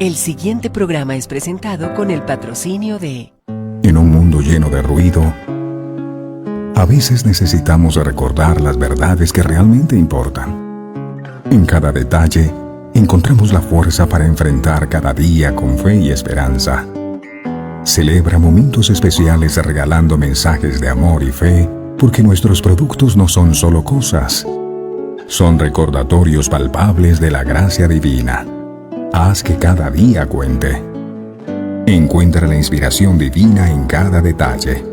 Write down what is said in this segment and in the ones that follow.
El siguiente programa es presentado con el patrocinio de... En un mundo lleno de ruido, a veces necesitamos recordar las verdades que realmente importan. En cada detalle, encontramos la fuerza para enfrentar cada día con fe y esperanza. Celebra momentos especiales regalando mensajes de amor y fe, porque nuestros productos no son solo cosas, son recordatorios palpables de la gracia divina. Haz que cada día cuente. Encuentra la inspiración divina en cada detalle.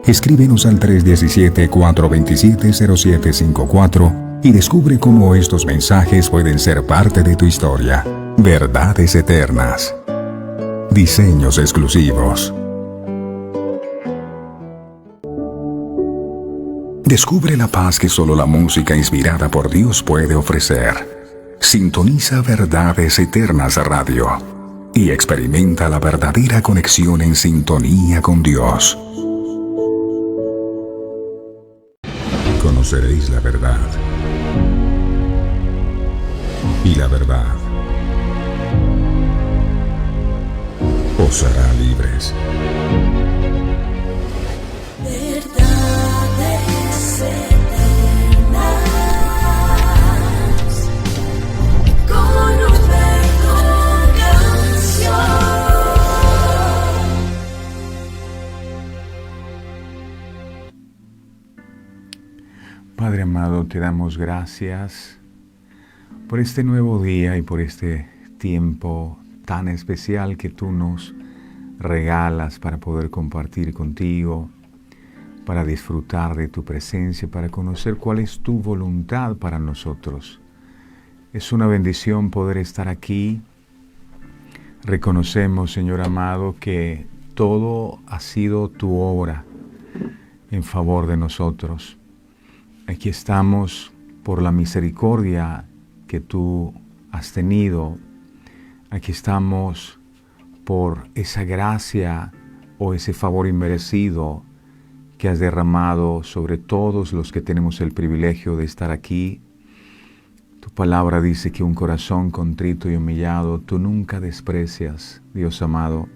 Escríbenos al 317-427-0754 y descubre cómo estos mensajes pueden ser parte de tu historia. Verdades eternas. Diseños exclusivos. Descubre la paz que solo la música inspirada por Dios puede ofrecer. Sintoniza Verdades Eternas Radio y experimenta la verdadera conexión en sintonía con Dios. Conoceréis la verdad, y la verdad os hará libres. Padre amado, te damos gracias por este nuevo día y por este tiempo tan especial que tú nos regalas para poder compartir contigo, para disfrutar de tu presencia, para conocer cuál es tu voluntad para nosotros. Es una bendición poder estar aquí. Reconocemos, Señor amado, que todo ha sido tu obra en favor de nosotros. Aquí estamos por la misericordia que tú has tenido. Aquí estamos por esa gracia o ese favor inmerecido que has derramado sobre todos los que tenemos el privilegio de estar aquí. Tu palabra dice que un corazón contrito y humillado tú nunca desprecias, Dios amado.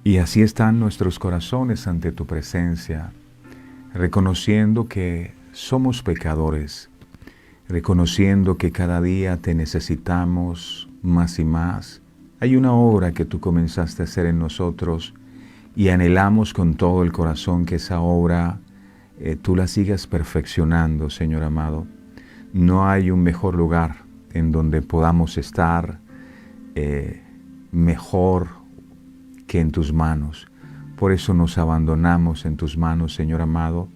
Y así están nuestros corazones ante tu presencia, reconociendo que somos pecadores, reconociendo que cada día te necesitamos más y más. Hay una obra que tú comenzaste a hacer en nosotros y anhelamos con todo el corazón que esa obra tú la sigas perfeccionando, Señor amado. No hay un mejor lugar en donde podamos estar mejor que en tus manos. Por eso nos abandonamos en tus manos, Señor amado,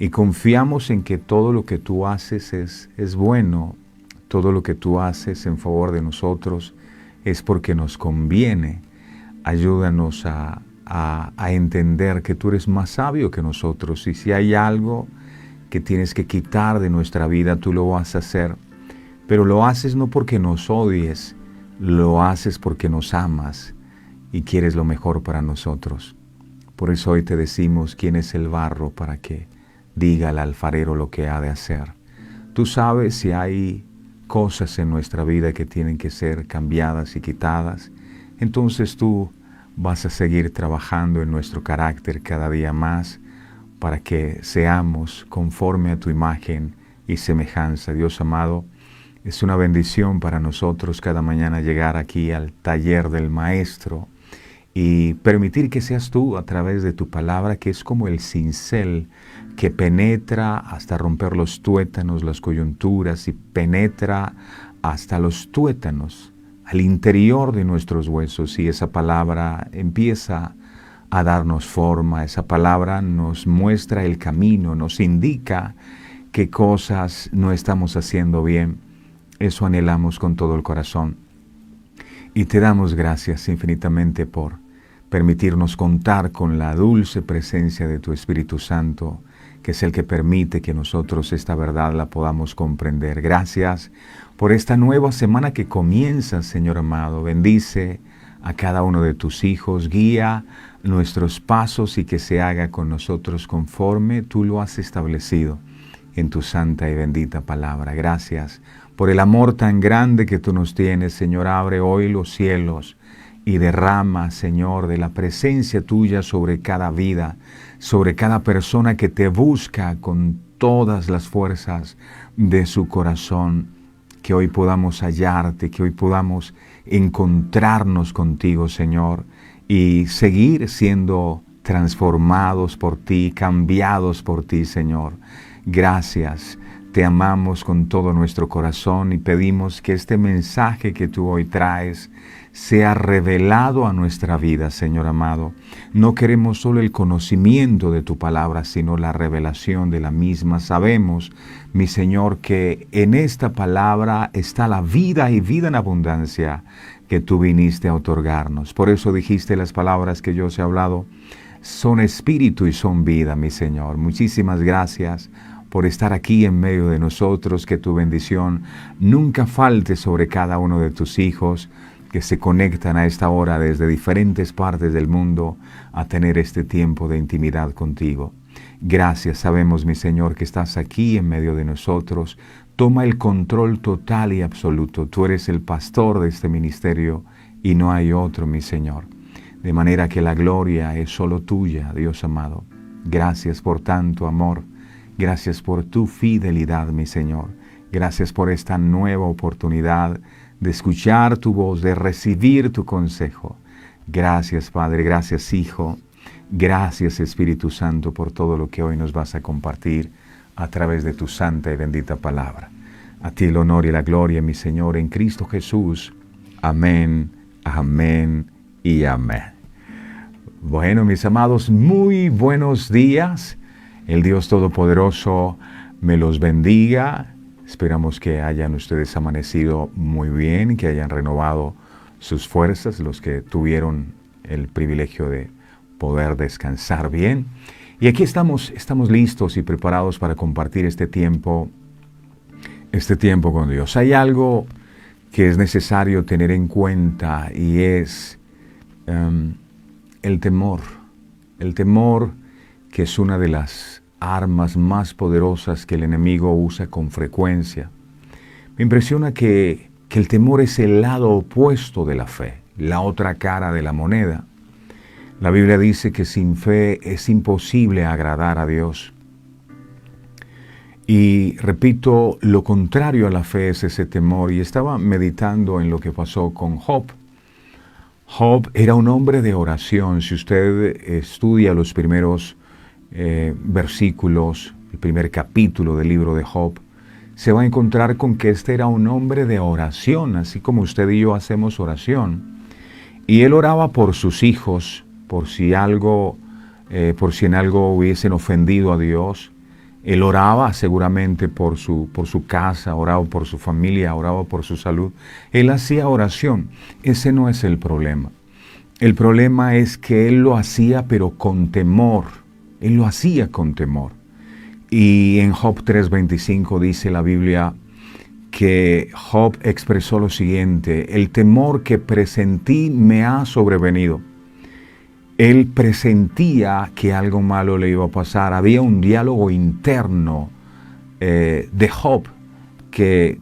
y confiamos en que todo lo que tú haces es bueno, todo lo que tú haces en favor de nosotros es porque nos conviene. Ayúdanos a entender que tú eres más sabio que nosotros, y si hay algo que tienes que quitar de nuestra vida, tú lo vas a hacer, pero lo haces no porque nos odies, lo haces porque nos amas y quieres lo mejor para nosotros. Por eso hoy te decimos quién es el barro para que diga al alfarero lo que ha de hacer. Tú sabes si hay cosas en nuestra vida que tienen que ser cambiadas y quitadas. Entonces tú vas a seguir trabajando en nuestro carácter cada día más para que seamos conforme a tu imagen y semejanza. Dios amado, es una bendición para nosotros cada mañana llegar aquí al taller del Maestro y permitir que seas tú a través de tu palabra, que es como el cincel que penetra hasta romper los tuétanos, las coyunturas, y penetra hasta los tuétanos, al interior de nuestros huesos, y esa palabra empieza a darnos forma. Esa palabra nos muestra el camino, nos indica qué cosas no estamos haciendo bien. Eso anhelamos con todo el corazón. Y te damos gracias infinitamente por permitirnos contar con la dulce presencia de tu Espíritu Santo, que es el que permite que nosotros esta verdad la podamos comprender. Gracias por esta nueva semana que comienza, Señor amado. Bendice a cada uno de tus hijos, guía nuestros pasos y que se haga con nosotros conforme tú lo has establecido en tu santa y bendita palabra. Gracias por el amor tan grande que tú nos tienes, Señor. Abre hoy los cielos y derrama, Señor, de la presencia tuya sobre cada vida, sobre cada persona que te busca con todas las fuerzas de su corazón. Que hoy podamos hallarte, que hoy podamos encontrarnos contigo, Señor, y seguir siendo transformados por ti, cambiados por ti, Señor. Gracias. Te amamos con todo nuestro corazón y pedimos que este mensaje que tú hoy traes sea revelado a nuestra vida, Señor amado. No queremos solo el conocimiento de tu palabra, sino la revelación de la misma. Sabemos, mi Señor, que en esta palabra está la vida y vida en abundancia que tú viniste a otorgarnos. Por eso dijiste las palabras que yo os he hablado, son espíritu y son vida, mi Señor. Muchísimas gracias por estar aquí en medio de nosotros, que tu bendición nunca falte sobre cada uno de tus hijos que se conectan a esta hora desde diferentes partes del mundo a tener este tiempo de intimidad contigo. Gracias, sabemos, mi Señor, que estás aquí en medio de nosotros. Toma el control total y absoluto. Tú eres el pastor de este ministerio y no hay otro, mi Señor. De manera que la gloria es solo tuya, Dios amado. Gracias por tanto amor. Gracias por tu fidelidad, mi Señor. Gracias por esta nueva oportunidad de escuchar tu voz, de recibir tu consejo. Gracias, Padre. Gracias, Hijo. Gracias, Espíritu Santo, por todo lo que hoy nos vas a compartir a través de tu santa y bendita palabra. A ti el honor y la gloria, mi Señor, en Cristo Jesús. Amén, amén y amén. Bueno, mis amados, muy buenos días. El Dios Todopoderoso me los bendiga. Esperamos que hayan ustedes amanecido muy bien, que hayan renovado sus fuerzas, los que tuvieron el privilegio de poder descansar bien. Y aquí estamos listos y preparados para compartir este tiempo con Dios. Hay algo que es necesario tener en cuenta y es el temor. El temor, que es una de las armas más poderosas que el enemigo usa con frecuencia. Me impresiona que el temor es el lado opuesto de la fe, la otra cara de la moneda. La Biblia dice que sin fe es imposible agradar a Dios. Y repito, lo contrario a la fe es ese temor. Y estaba meditando en lo que pasó con Job. Job era un hombre de oración. Si usted estudia los primeros versículos, el primer capítulo del libro de Job, se va a encontrar con que este era un hombre de oración, así como usted y yo hacemos oración. Y él oraba por sus hijos, por si en algo hubiesen ofendido a Dios. Él oraba seguramente por su casa, oraba por su familia, oraba por su salud. Él hacía oración. Ese no es el problema. El problema es que él lo hacía pero con temor. Él lo hacía con temor. Y en Job 3:25 dice la Biblia que Job expresó lo siguiente: el temor que presentí me ha sobrevenido. Él presentía que algo malo le iba a pasar. Había un diálogo interno de Job que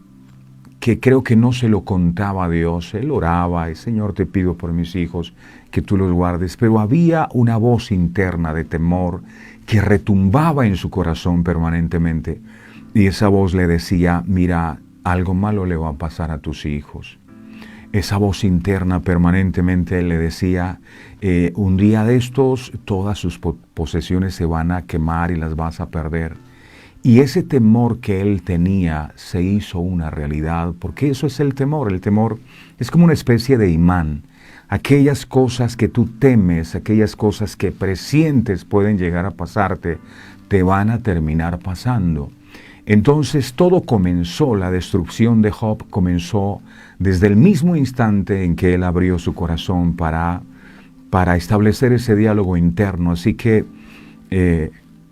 creo que no se lo contaba a Dios. Él oraba: Señor, te pido por mis hijos que tú los guardes. Pero había una voz interna de temor que retumbaba en su corazón permanentemente. Y esa voz le decía: mira, algo malo le va a pasar a tus hijos. Esa voz interna permanentemente le decía: un día de estos todas sus posesiones se van a quemar y las vas a perder. Y ese temor que él tenía se hizo una realidad, porque eso es el temor. El temor es como una especie de imán. Aquellas cosas que tú temes, aquellas cosas que presientes pueden llegar a pasarte, te van a terminar pasando. Entonces todo comenzó, la destrucción de Job comenzó desde el mismo instante en que él abrió su corazón para establecer ese diálogo interno. Así que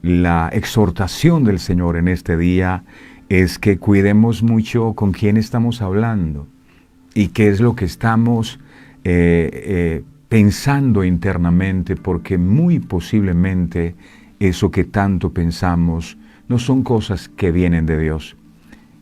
la exhortación del Señor en este día es que cuidemos mucho con quién estamos hablando y qué es lo que estamos pensando internamente, porque muy posiblemente eso que tanto pensamos no son cosas que vienen de Dios.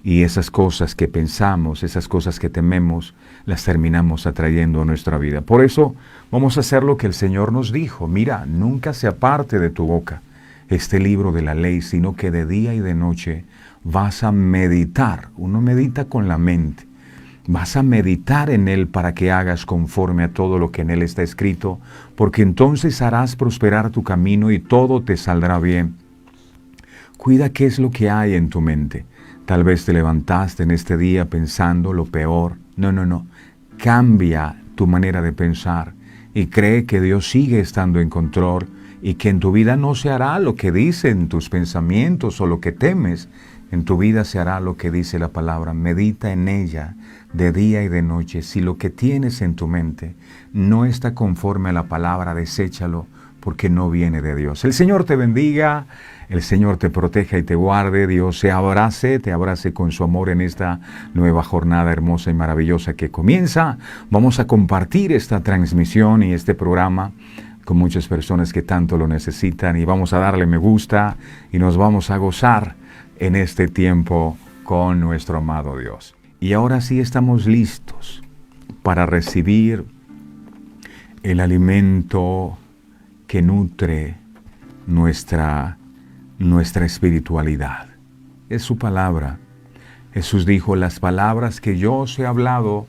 Y esas cosas que pensamos, esas cosas que tememos, las terminamos atrayendo a nuestra vida. Por eso vamos a hacer lo que el Señor nos dijo. Mira, nunca se aparte de tu boca este libro de la ley, sino que de día y de noche vas a meditar. Uno medita con la mente. Vas a meditar en él para que hagas conforme a todo lo que en él está escrito, porque entonces harás prosperar tu camino y todo te saldrá bien. Cuida qué es lo que hay en tu mente. Tal vez te levantaste en este día pensando lo peor. No. Cambia tu manera de pensar y cree que Dios sigue estando en control y que en tu vida no se hará lo que dicen tus pensamientos o lo que temes. En tu vida se hará lo que dice la palabra. Medita en ella de día y de noche. Si lo que tienes en tu mente no está conforme a la palabra, deséchalo porque no viene de Dios. El Señor te bendiga, el Señor te proteja y te guarde. Dios te abrace con su amor en esta nueva jornada hermosa y maravillosa que comienza. Vamos a compartir esta transmisión y este programa con muchas personas que tanto lo necesitan y vamos a darle me gusta y nos vamos a gozar en este tiempo con nuestro amado Dios. Y ahora sí estamos listos para recibir el alimento que nutre nuestra espiritualidad. Es su palabra. Jesús dijo, las palabras que yo os he hablado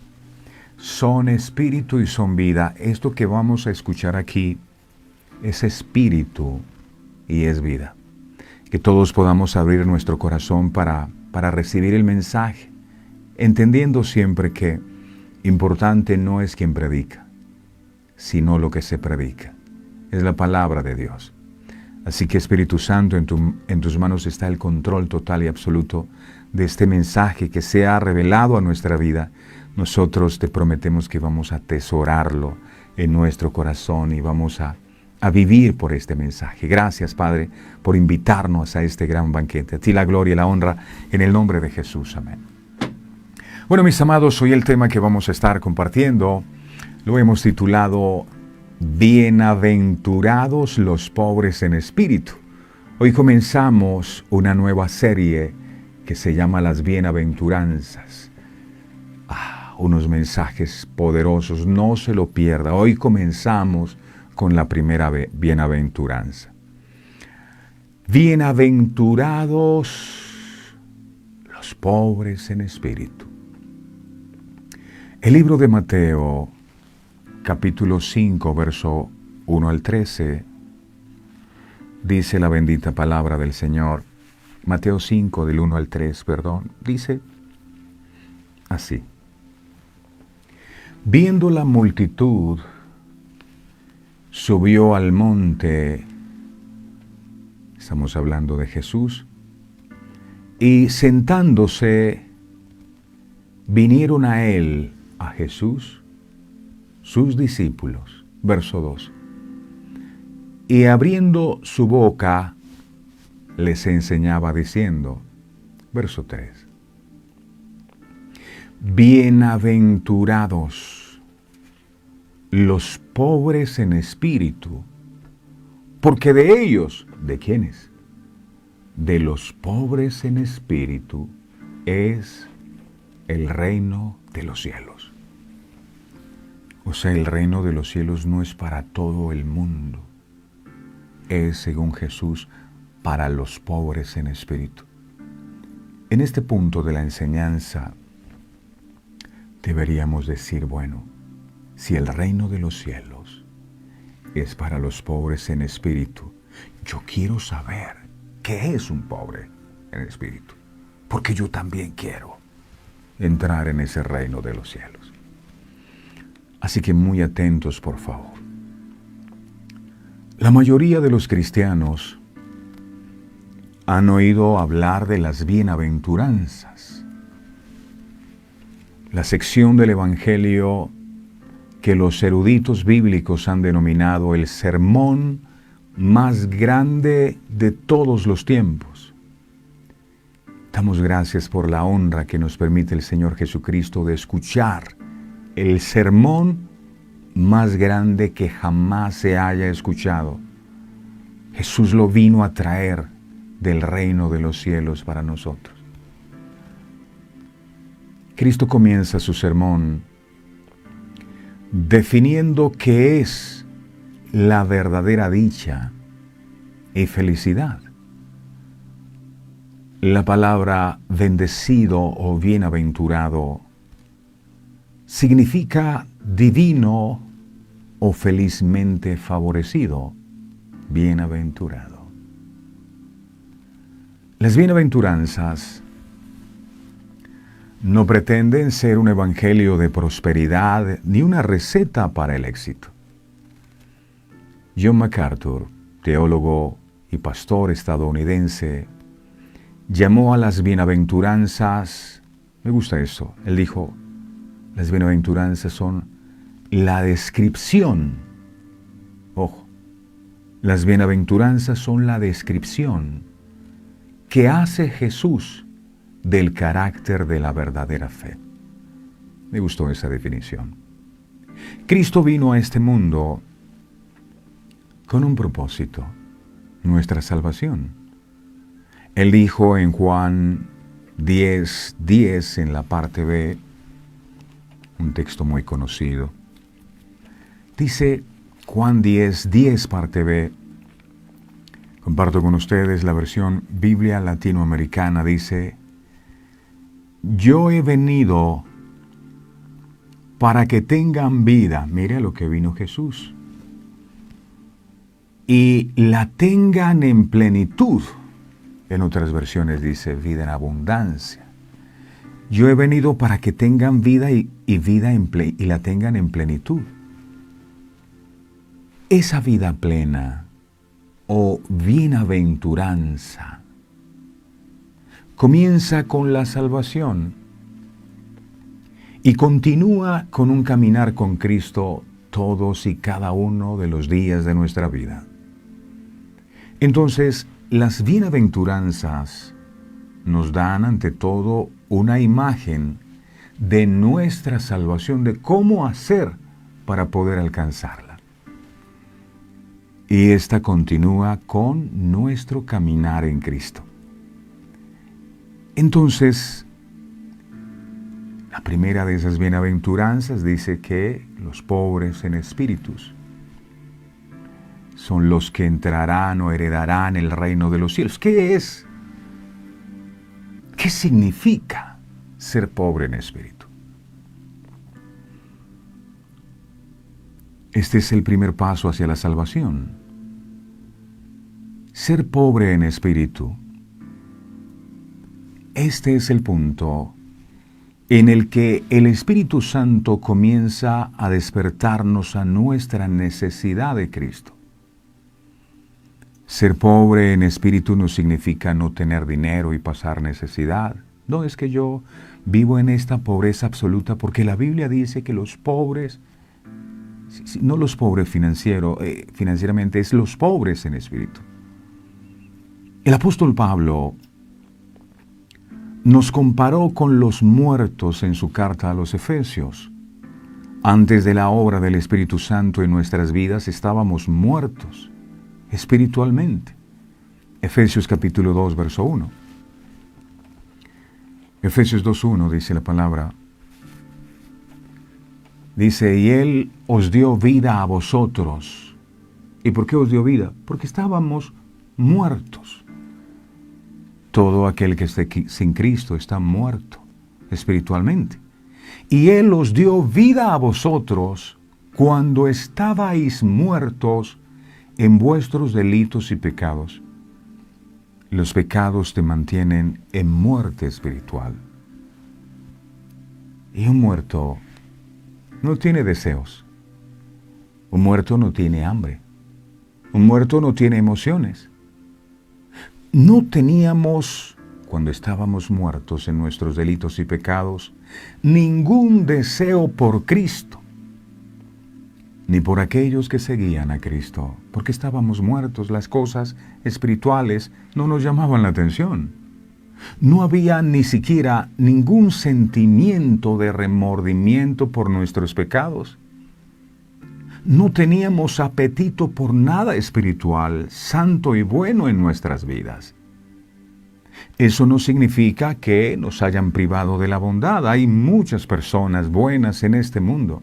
son espíritu y son vida. Esto que vamos a escuchar aquí es espíritu y es vida. Que todos podamos abrir nuestro corazón para recibir el mensaje, entendiendo siempre que importante no es quien predica, sino lo que se predica. Es la palabra de Dios. Así que Espíritu Santo, en tus manos está el control total y absoluto de este mensaje que se ha revelado a nuestra vida. Nosotros te prometemos que vamos a atesorarlo en nuestro corazón y vamos a vivir por este mensaje. Gracias, Padre, por invitarnos a este gran banquete. A ti la gloria y la honra en el nombre de Jesús. Amén. Bueno, mis amados, hoy el tema que vamos a estar compartiendo lo hemos titulado Bienaventurados los pobres en espíritu. Hoy comenzamos una nueva serie que se llama Las Bienaventuranzas. Unos mensajes poderosos, no se lo pierda. Hoy comenzamos con la primera bienaventuranza. Bienaventurados los pobres en espíritu. El libro de Mateo, capítulo 5, verso 1 al 13, dice la bendita palabra del Señor. Mateo 5, del 1 al 3, dice así. Viendo la multitud, subió al monte, estamos hablando de Jesús, y sentándose, vinieron a él, a Jesús, sus discípulos. Verso 2. Y abriendo su boca, les enseñaba diciendo, verso 3. Bienaventurados los pobres en espíritu, porque de ellos, ¿de quiénes? De los pobres en espíritu es el reino de los cielos. O sea, el reino de los cielos no es para todo el mundo. Es, según Jesús, para los pobres en espíritu. En este punto de la enseñanza, deberíamos decir, bueno, si el reino de los cielos es para los pobres en espíritu, yo quiero saber qué es un pobre en espíritu, porque yo también quiero entrar en ese reino de los cielos. Así que muy atentos, por favor. La mayoría de los cristianos han oído hablar de las bienaventuranzas, la sección del Evangelio que los eruditos bíblicos han denominado el sermón más grande de todos los tiempos. Damos gracias por la honra que nos permite el Señor Jesucristo de escuchar el sermón más grande que jamás se haya escuchado. Jesús lo vino a traer del reino de los cielos para nosotros. Cristo comienza su sermón definiendo qué es la verdadera dicha y felicidad. La palabra bendecido o bienaventurado significa divino o felizmente favorecido, bienaventurado. Las bienaventuranzas no pretenden ser un evangelio de prosperidad ni una receta para el éxito. John MacArthur, teólogo y pastor estadounidense, llamó a las bienaventuranzas, me gusta eso, él dijo, las bienaventuranzas son la descripción, ojo, las bienaventuranzas son la descripción que hace Jesús del carácter de la verdadera fe. Me gustó esa definición. Cristo vino a este mundo con un propósito, nuestra salvación. Él dijo en Juan 10:10 en la parte B, un texto muy conocido, dice Juan 10:10 parte B, comparto con ustedes la versión Biblia latinoamericana, dice, yo he venido para que tengan vida, mire a lo que vino Jesús, y la tengan en plenitud. En otras versiones dice vida en abundancia. Yo he venido para que tengan vida y la tengan en plenitud. Esa vida plena o bienaventuranza comienza con la salvación y continúa con un caminar con Cristo todos y cada uno de los días de nuestra vida. Entonces, las bienaventuranzas nos dan ante todo una imagen de nuestra salvación, de cómo hacer para poder alcanzarla. Y esta continúa con nuestro caminar en Cristo. Entonces, la primera de esas bienaventuranzas dice que los pobres en espíritus son los que entrarán o heredarán el reino de los cielos. ¿Qué es? ¿Qué significa ser pobre en espíritu? Este es el primer paso hacia la salvación. Ser pobre en espíritu. Este es el punto en el que el Espíritu Santo comienza a despertarnos a nuestra necesidad de Cristo. Ser pobre en espíritu no significa no tener dinero y pasar necesidad. No es que yo vivo en esta pobreza absoluta, porque la Biblia dice que los pobres, no los pobres financieramente, es los pobres en espíritu. El apóstol Pablo nos comparó con los muertos en su carta a los Efesios. Antes de la obra del Espíritu Santo en nuestras vidas estábamos muertos espiritualmente. Efesios capítulo 2, verso 1. Efesios 2:1 dice la palabra. Dice, y Él os dio vida a vosotros. ¿Y por qué os dio vida? Porque estábamos muertos. Todo aquel que esté sin Cristo está muerto espiritualmente. Y Él os dio vida a vosotros cuando estabais muertos en vuestros delitos y pecados. Los pecados te mantienen en muerte espiritual. Y un muerto no tiene deseos. Un muerto no tiene hambre. Un muerto no tiene emociones. No teníamos, cuando estábamos muertos en nuestros delitos y pecados, ningún deseo por Cristo, ni por aquellos que seguían a Cristo, porque estábamos muertos. Las cosas espirituales no nos llamaban la atención. No había ni siquiera ningún sentimiento de remordimiento por nuestros pecados. No teníamos apetito por nada espiritual, santo y bueno en nuestras vidas. Eso no significa que nos hayan privado de la bondad. Hay muchas personas buenas en este mundo.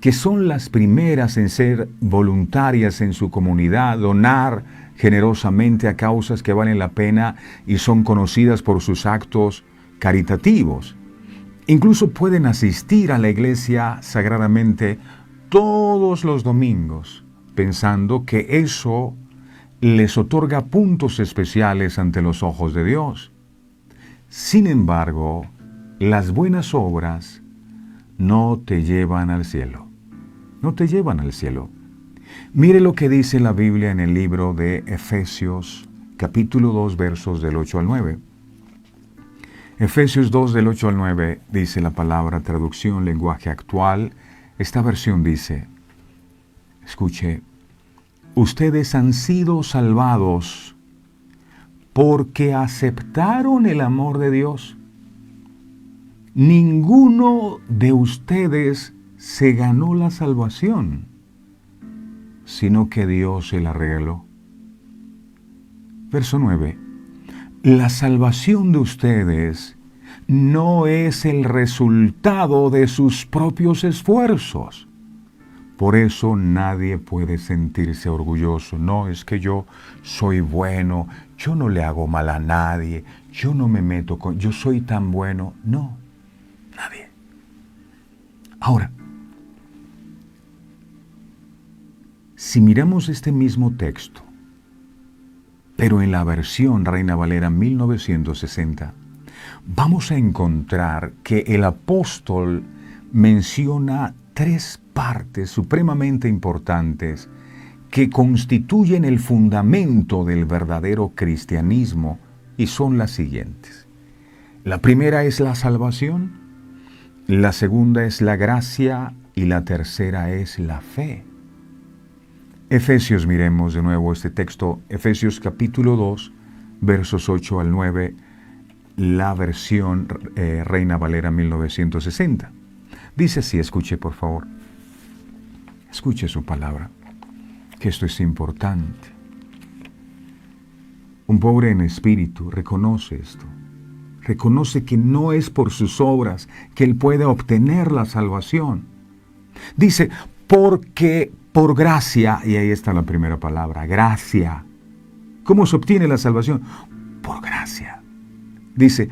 que son las primeras en ser voluntarias en su comunidad, donar generosamente a causas que valen la pena y son conocidas por sus actos caritativos. Incluso pueden asistir a la iglesia sagradamente todos los domingos, pensando que eso les otorga puntos especiales ante los ojos de Dios. Sin embargo, las buenas obras no te llevan al cielo. No te llevan al cielo. Mire lo que dice la Biblia en el libro de Efesios, capítulo 2, versos del 8 al 9. Efesios 2, del 8 al 9, dice la palabra, traducción, lenguaje actual. Esta versión dice, escuche, ustedes han sido salvados porque aceptaron el amor de Dios. Ninguno de ustedes se ganó la salvación, sino que Dios se la regaló. Verso 9. La salvación de ustedes no es el resultado de sus propios esfuerzos. Por eso nadie puede sentirse orgulloso. No, es que yo soy bueno, yo no le hago mal a nadie, yo no me meto con... yo soy tan bueno. No, nadie. Ahora, si miramos este mismo texto, pero en la versión Reina Valera 1960, vamos a encontrar que el apóstol menciona tres partes supremamente importantes que constituyen el fundamento del verdadero cristianismo y son las siguientes. La primera es la salvación, la segunda es la gracia y la tercera es la fe. Efesios, miremos de nuevo este texto, Efesios capítulo 2, versos 8 al 9, la versión Reina Valera 1960. Dice así, escuche por favor, escuche su palabra, que esto es importante. Un pobre en espíritu reconoce esto, reconoce que no es por sus obras que él puede obtener la salvación. Dice, porque por gracia, y ahí está la primera palabra, gracia. ¿Cómo se obtiene la salvación? Por gracia. Dice,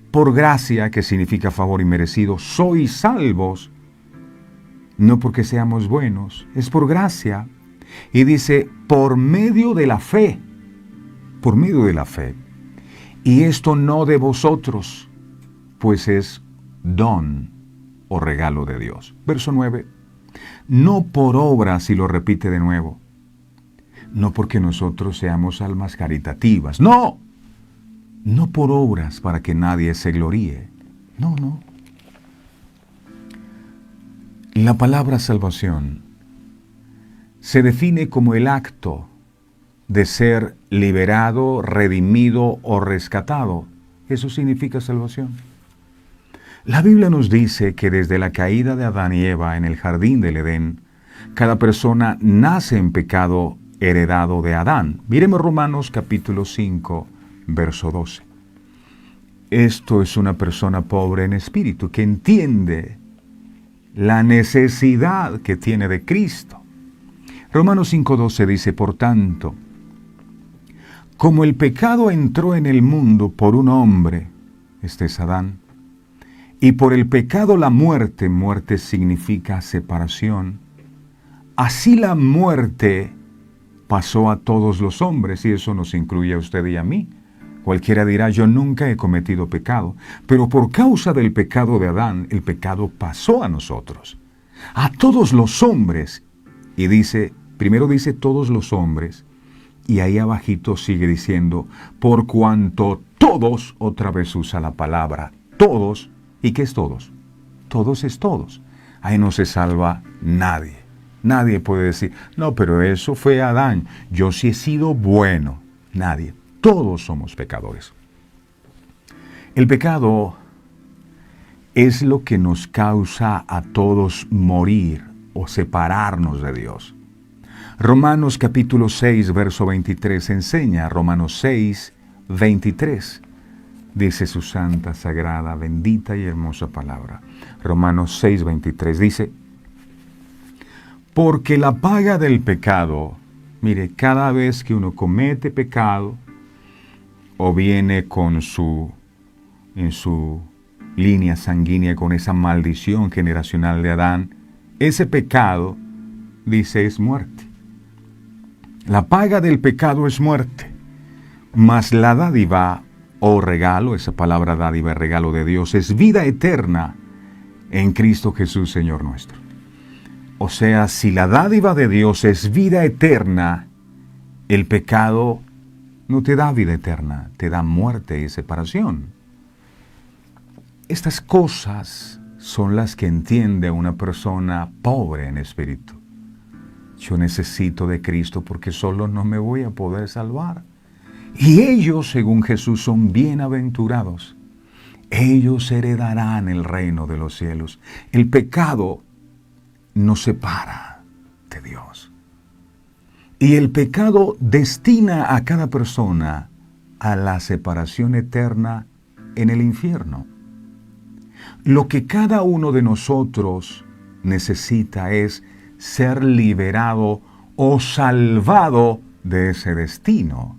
por gracia, que significa favor inmerecido, sois salvos, no porque seamos buenos, es por gracia. Y dice, por medio de la fe, por medio de la fe. Y esto no de vosotros, pues es don o regalo de Dios. Verso 9. No por obras, y lo repite de nuevo, no porque nosotros seamos almas caritativas, no por obras para que nadie se gloríe, no. La palabra salvación se define como el acto de ser liberado, redimido o rescatado. Eso significa salvación. La Biblia nos dice que desde la caída de Adán y Eva en el jardín del Edén, cada persona nace en pecado heredado de Adán. Miremos Romanos capítulo 5, verso 12. Esto es una persona pobre en espíritu que entiende la necesidad que tiene de Cristo. Romanos 5:12 dice, por tanto, como el pecado entró en el mundo por un hombre, este es Adán, y por el pecado la muerte, muerte significa separación, así la muerte pasó a todos los hombres, y eso nos incluye a usted y a mí. Cualquiera dirá, yo nunca he cometido pecado, pero por causa del pecado de Adán, el pecado pasó a nosotros, a todos los hombres. Y dice, primero dice todos los hombres, y ahí abajito sigue diciendo, por cuanto todos, otra vez usa la palabra, todos. ¿Y qué es todos? Todos es todos. Ahí no se salva nadie. Nadie puede decir, no, pero eso fue Adán, yo sí he sido bueno. Nadie. Todos somos pecadores. El pecado es lo que nos causa a todos morir o separarnos de Dios. Romanos capítulo 6, verso 23 enseña, Romanos 6, 23. Dice su santa, sagrada, bendita y hermosa palabra. Romanos 6, 23 dice, Porque la paga del pecado, mire, cada vez que uno comete pecado o viene en su línea sanguínea con esa maldición generacional de Adán, ese pecado, dice, es muerte. La paga del pecado es muerte, mas la dádiva o regalo, esa palabra dádiva, regalo de Dios, es vida eterna en Cristo Jesús, Señor nuestro. O sea, si la dádiva de Dios es vida eterna, el pecado no te da vida eterna, te da muerte y separación. Estas cosas son las que entiende una persona pobre en espíritu. Yo necesito de Cristo porque solo no me voy a poder salvar. Y ellos, según Jesús, son bienaventurados. Ellos heredarán el reino de los cielos. El pecado nos separa de Dios. Y el pecado destina a cada persona a la separación eterna en el infierno. Lo que cada uno de nosotros necesita es ser liberado o salvado de ese destino.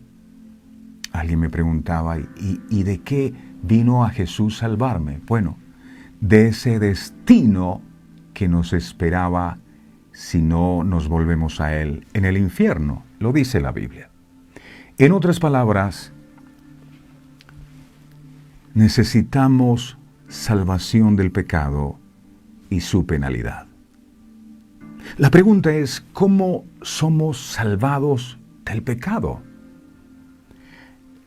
Alguien me preguntaba, ¿y de qué vino a Jesús salvarme? Bueno, de ese destino que nos esperaba si no nos volvemos a Él en el infierno, lo dice la Biblia. En otras palabras, necesitamos salvación del pecado y su penalidad. La pregunta es, ¿cómo somos salvados del pecado?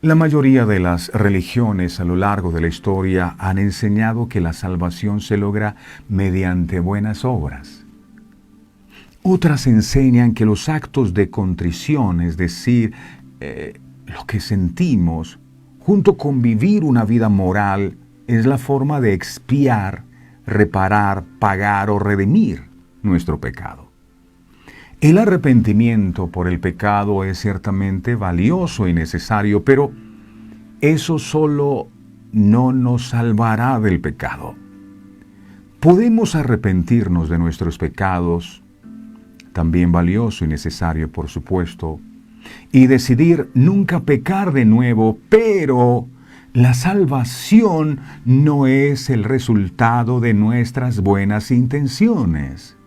La mayoría de las religiones a lo largo de la historia han enseñado que la salvación se logra mediante buenas obras. Otras enseñan que los actos de contrición, es decir, lo que sentimos, junto con vivir una vida moral, es la forma de expiar, reparar, pagar o redimir nuestro pecado. El arrepentimiento por el pecado es ciertamente valioso y necesario, pero eso solo no nos salvará del pecado. Podemos arrepentirnos de nuestros pecados, también valioso y necesario, por supuesto, y decidir nunca pecar de nuevo, pero la salvación no es el resultado de nuestras buenas intenciones.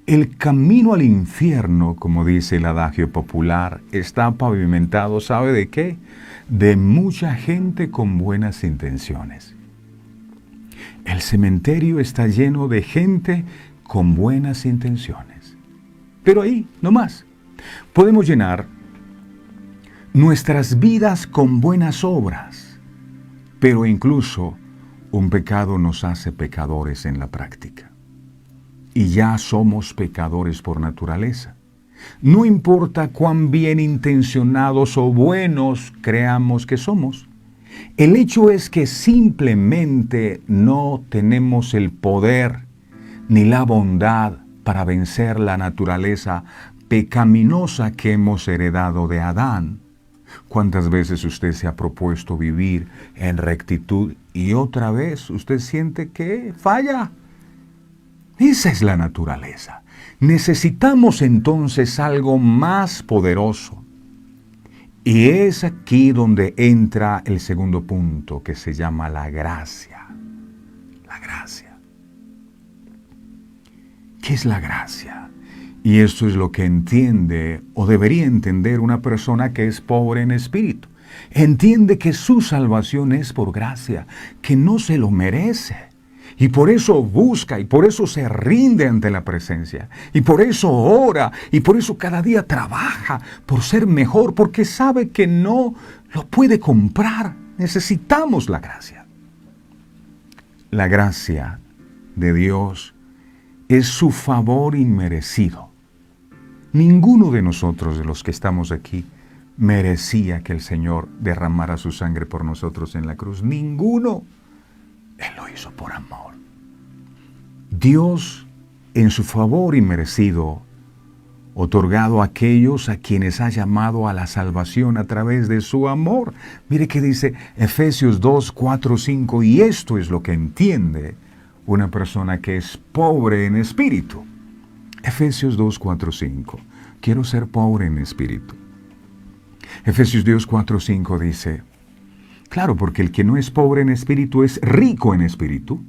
El camino al infierno, como dice el adagio popular, está pavimentado, ¿sabe de qué? De mucha gente con buenas intenciones. El cementerio está lleno de gente con buenas intenciones. Pero ahí, no más. Podemos llenar nuestras vidas con buenas obras, pero incluso un pecado nos hace pecadores en la práctica. Y ya somos pecadores por naturaleza. No importa cuán bien intencionados o buenos creamos que somos. El hecho es que simplemente no tenemos el poder ni la bondad para vencer la naturaleza pecaminosa que hemos heredado de Adán. ¿Cuántas veces usted se ha propuesto vivir en rectitud y otra vez usted siente que falla? Esa es la naturaleza. Necesitamos entonces algo más poderoso. Y es aquí donde entra el segundo punto, que se llama la gracia. La gracia. ¿Qué es la gracia? Y esto es lo que entiende o debería entender una persona que es pobre en espíritu. Entiende que su salvación es por gracia, que no se lo merece. Y por eso busca, y por eso se rinde ante la presencia, y por eso ora, y por eso cada día trabaja por ser mejor, porque sabe que no lo puede comprar. Necesitamos la gracia. La gracia de Dios es su favor inmerecido. Ninguno de nosotros, de los que estamos aquí, merecía que el Señor derramara su sangre por nosotros en la cruz. Ninguno. Él lo hizo por amor. Dios, en su favor inmerecido, otorgado a aquellos a quienes ha llamado a la salvación a través de su amor. Mire que dice Efesios 2, 4, 5, y esto es lo que entiende una persona que es pobre en espíritu. Efesios 2, 4, 5. Quiero ser pobre en espíritu. Efesios 2, 4, 5 dice, claro, porque el que no es pobre en espíritu es rico en espíritu.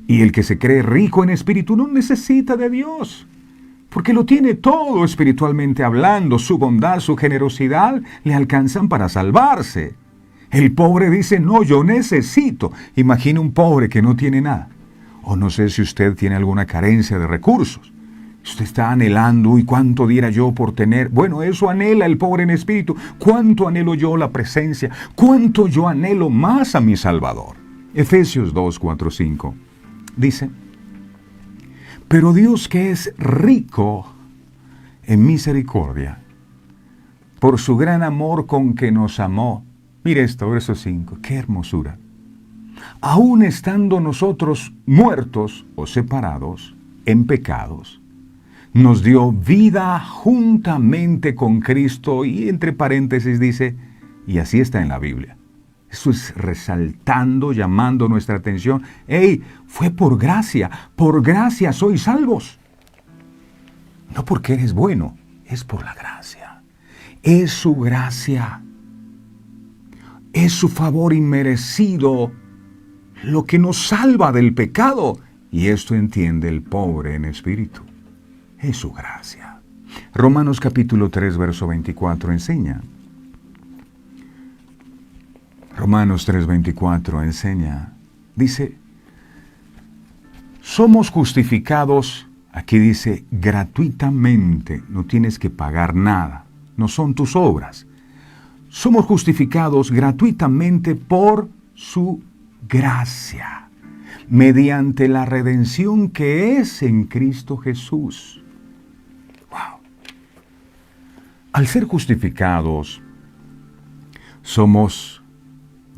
Y el que se cree rico en espíritu no necesita de Dios, porque lo tiene todo espiritualmente hablando. Su bondad, su generosidad le alcanzan para salvarse. El pobre dice, no, yo necesito. Imagine un pobre que no tiene nada. O no sé si usted tiene alguna carencia de recursos. Usted está anhelando, ¿y cuánto diera yo por tener? Bueno, eso anhela el pobre en espíritu. ¿Cuánto anhelo yo la presencia? ¿Cuánto yo anhelo más a mi Salvador? Efesios 2, 4, 5 dice, pero Dios, que es rico en misericordia, por su gran amor con que nos amó. Mire esto, verso 5, qué hermosura. Aún estando nosotros muertos o separados en pecados, nos dio vida juntamente con Cristo, y entre paréntesis dice, y así está en la Biblia. Eso es resaltando, llamando nuestra atención. ¡Ey! Fue por gracia sois salvos. No porque eres bueno, es por la gracia. Es su gracia. Es su favor inmerecido lo que nos salva del pecado. Y esto entiende el pobre en espíritu. Es su gracia. Romanos capítulo 3, verso 24 enseña. Romanos 3:24 enseña, dice, somos justificados, aquí dice, gratuitamente, no tienes que pagar nada, no son tus obras. Somos justificados gratuitamente por su gracia, mediante la redención que es en Cristo Jesús. ¡Wow! Al ser justificados, somos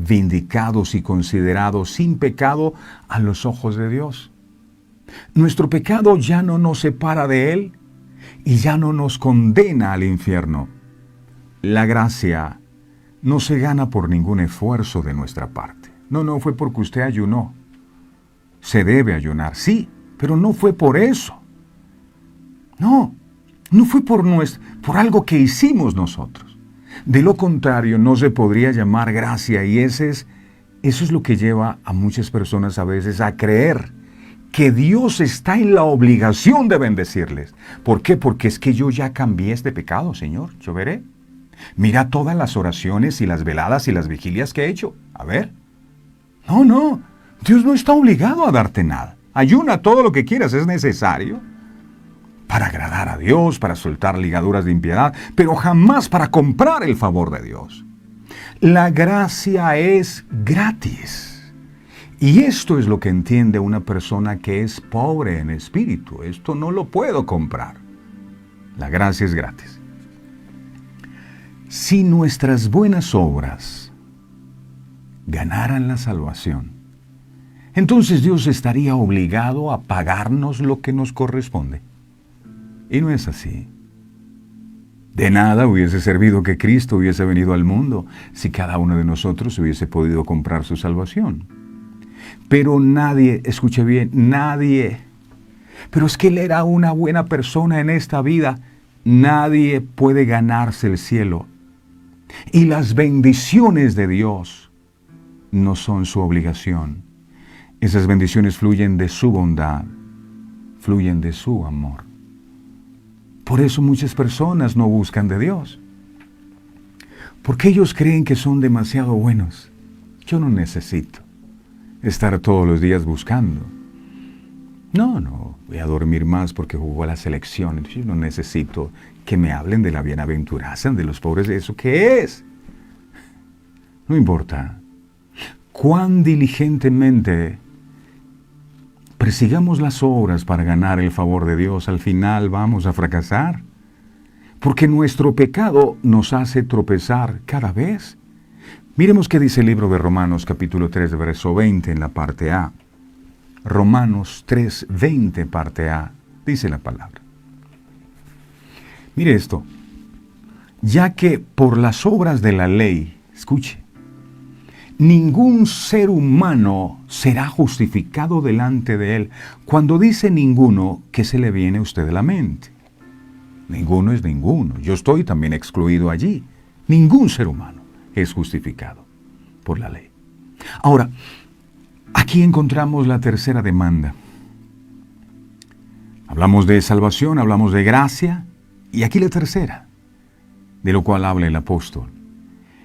vindicados y considerados sin pecado a los ojos de Dios. Nuestro pecado ya no nos separa de Él y ya no nos condena al infierno. La gracia no se gana por ningún esfuerzo de nuestra parte. No fue porque usted ayunó. Se debe ayunar, sí, pero no fue por eso. No fue por algo que hicimos nosotros. De lo contrario, no se podría llamar gracia, y eso es lo que lleva a muchas personas a veces a creer que Dios está en la obligación de bendecirles. ¿Por qué? Porque es que yo ya cambié este pecado, Señor. Yo veré. Mira todas las oraciones y las veladas y las vigilias que he hecho. A ver. No. Dios no está obligado a darte nada. Ayuna todo lo que quieras, es necesario para agradar a Dios, para soltar ligaduras de impiedad, pero jamás para comprar el favor de Dios. La gracia es gratis. Y esto es lo que entiende una persona que es pobre en espíritu. Esto no lo puedo comprar. La gracia es gratis. Si nuestras buenas obras ganaran la salvación, entonces Dios estaría obligado a pagarnos lo que nos corresponde. Y no es así. De nada hubiese servido que Cristo hubiese venido al mundo si cada uno de nosotros hubiese podido comprar su salvación. Pero nadie, escuche bien, nadie, pero es que Él era una buena persona en esta vida, nadie puede ganarse el cielo. Y las bendiciones de Dios no son su obligación. Esas bendiciones fluyen de su bondad, fluyen de su amor. Por eso muchas personas no buscan de Dios, porque ellos creen que son demasiado buenos. Yo no necesito estar todos los días buscando. No, voy a dormir más porque jugó a la selección. Yo no necesito que me hablen de la bienaventuranza de los pobres. ¿Eso qué es? No importa cuán diligentemente persigamos las obras para ganar el favor de Dios, al final vamos a fracasar. Porque nuestro pecado nos hace tropezar cada vez. Miremos qué dice el libro de Romanos capítulo 3, verso 20 en la parte A. Romanos 3, 20, parte A, dice la palabra. Mire esto. Ya que por las obras de la ley, escuche, ningún ser humano será justificado delante de Él. Cuando dice ninguno, ¿qué se le viene a usted a la mente? Ninguno es ninguno. Yo estoy también excluido allí. Ningún ser humano es justificado por la ley. Ahora, aquí encontramos la tercera demanda. Hablamos de salvación, hablamos de gracia, y aquí la tercera, de lo cual habla el apóstol.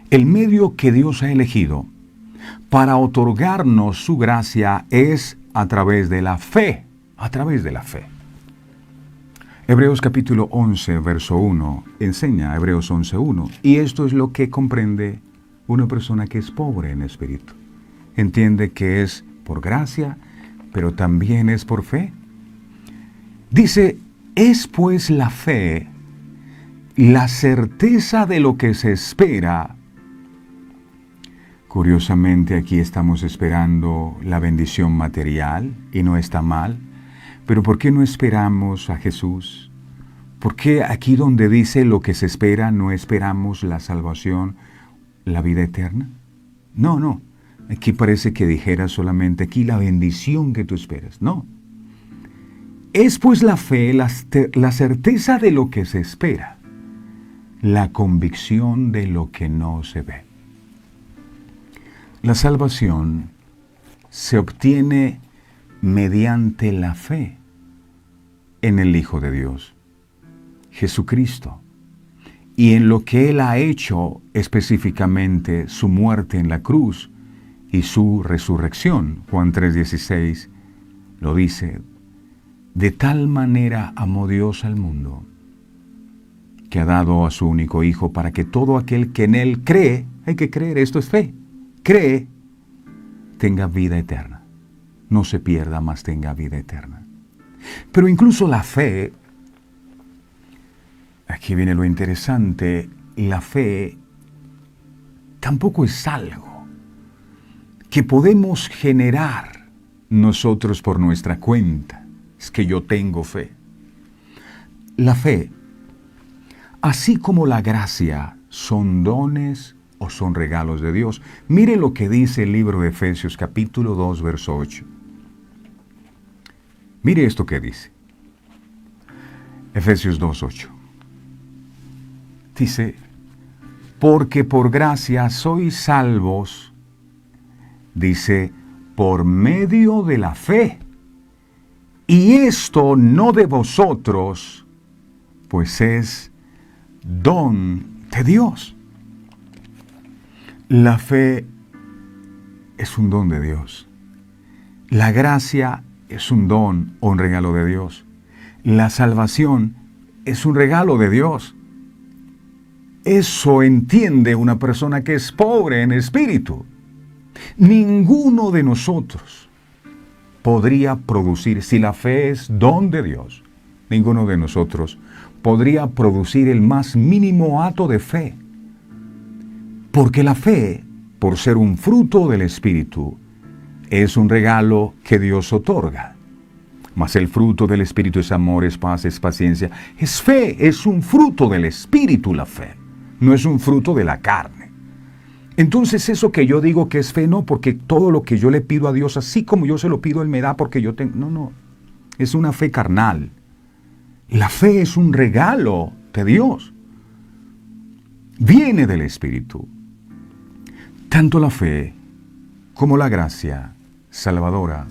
El medio que Dios ha elegido para otorgarnos su gracia es a través de la fe, a través de la fe. Hebreos capítulo 11, verso 1, enseña Hebreos 11:1, y esto es lo que comprende una persona que es pobre en espíritu. Entiende que es por gracia, pero también es por fe. Dice, es pues la fe, la certeza de lo que se espera. Curiosamente, aquí estamos esperando la bendición material, y no está mal. Pero ¿por qué no esperamos a Jesús? ¿Por qué aquí donde dice lo que se espera no esperamos la salvación, la vida eterna? No. Aquí parece que dijera solamente aquí la bendición que tú esperas. No. Es pues la fe, la certeza de lo que se espera, la convicción de lo que no se ve. La salvación se obtiene mediante la fe en el Hijo de Dios, Jesucristo, y en lo que Él ha hecho, específicamente su muerte en la cruz y su resurrección. Juan 3:16 lo dice, de tal manera amó Dios al mundo, que ha dado a su único Hijo para que todo aquel que en Él cree, hay que creer, esto es fe, cree, tenga vida eterna. No se pierda, mas tenga vida eterna. Pero incluso la fe, aquí viene lo interesante, la fe tampoco es algo que podemos generar nosotros por nuestra cuenta. Es que yo tengo fe. La fe, así como la gracia, son dones o son regalos de Dios. Mire lo que dice el libro de Efesios capítulo 2, verso 8. Mire esto que dice. Efesios 2:8. Dice, porque por gracia sois salvos, dice, por medio de la fe. Y esto no de vosotros, pues es don de Dios. La fe es un don de Dios. La gracia es un don o un regalo de Dios. La salvación es un regalo de Dios. Eso entiende una persona que es pobre en espíritu. Ninguno de nosotros podría producir, si la fe es don de Dios, ninguno de nosotros podría producir el más mínimo acto de fe. Porque la fe, por ser un fruto del Espíritu, es un regalo que Dios otorga. Mas el fruto del Espíritu es amor, es paz, es paciencia. Es fe, es un fruto del Espíritu la fe. No es un fruto de la carne. Entonces eso que yo digo que es fe, no, porque todo lo que yo le pido a Dios, así como yo se lo pido, Él me da porque yo tengo. No. Es una fe carnal. La fe es un regalo de Dios. Viene del Espíritu. Tanto la fe como la gracia salvadora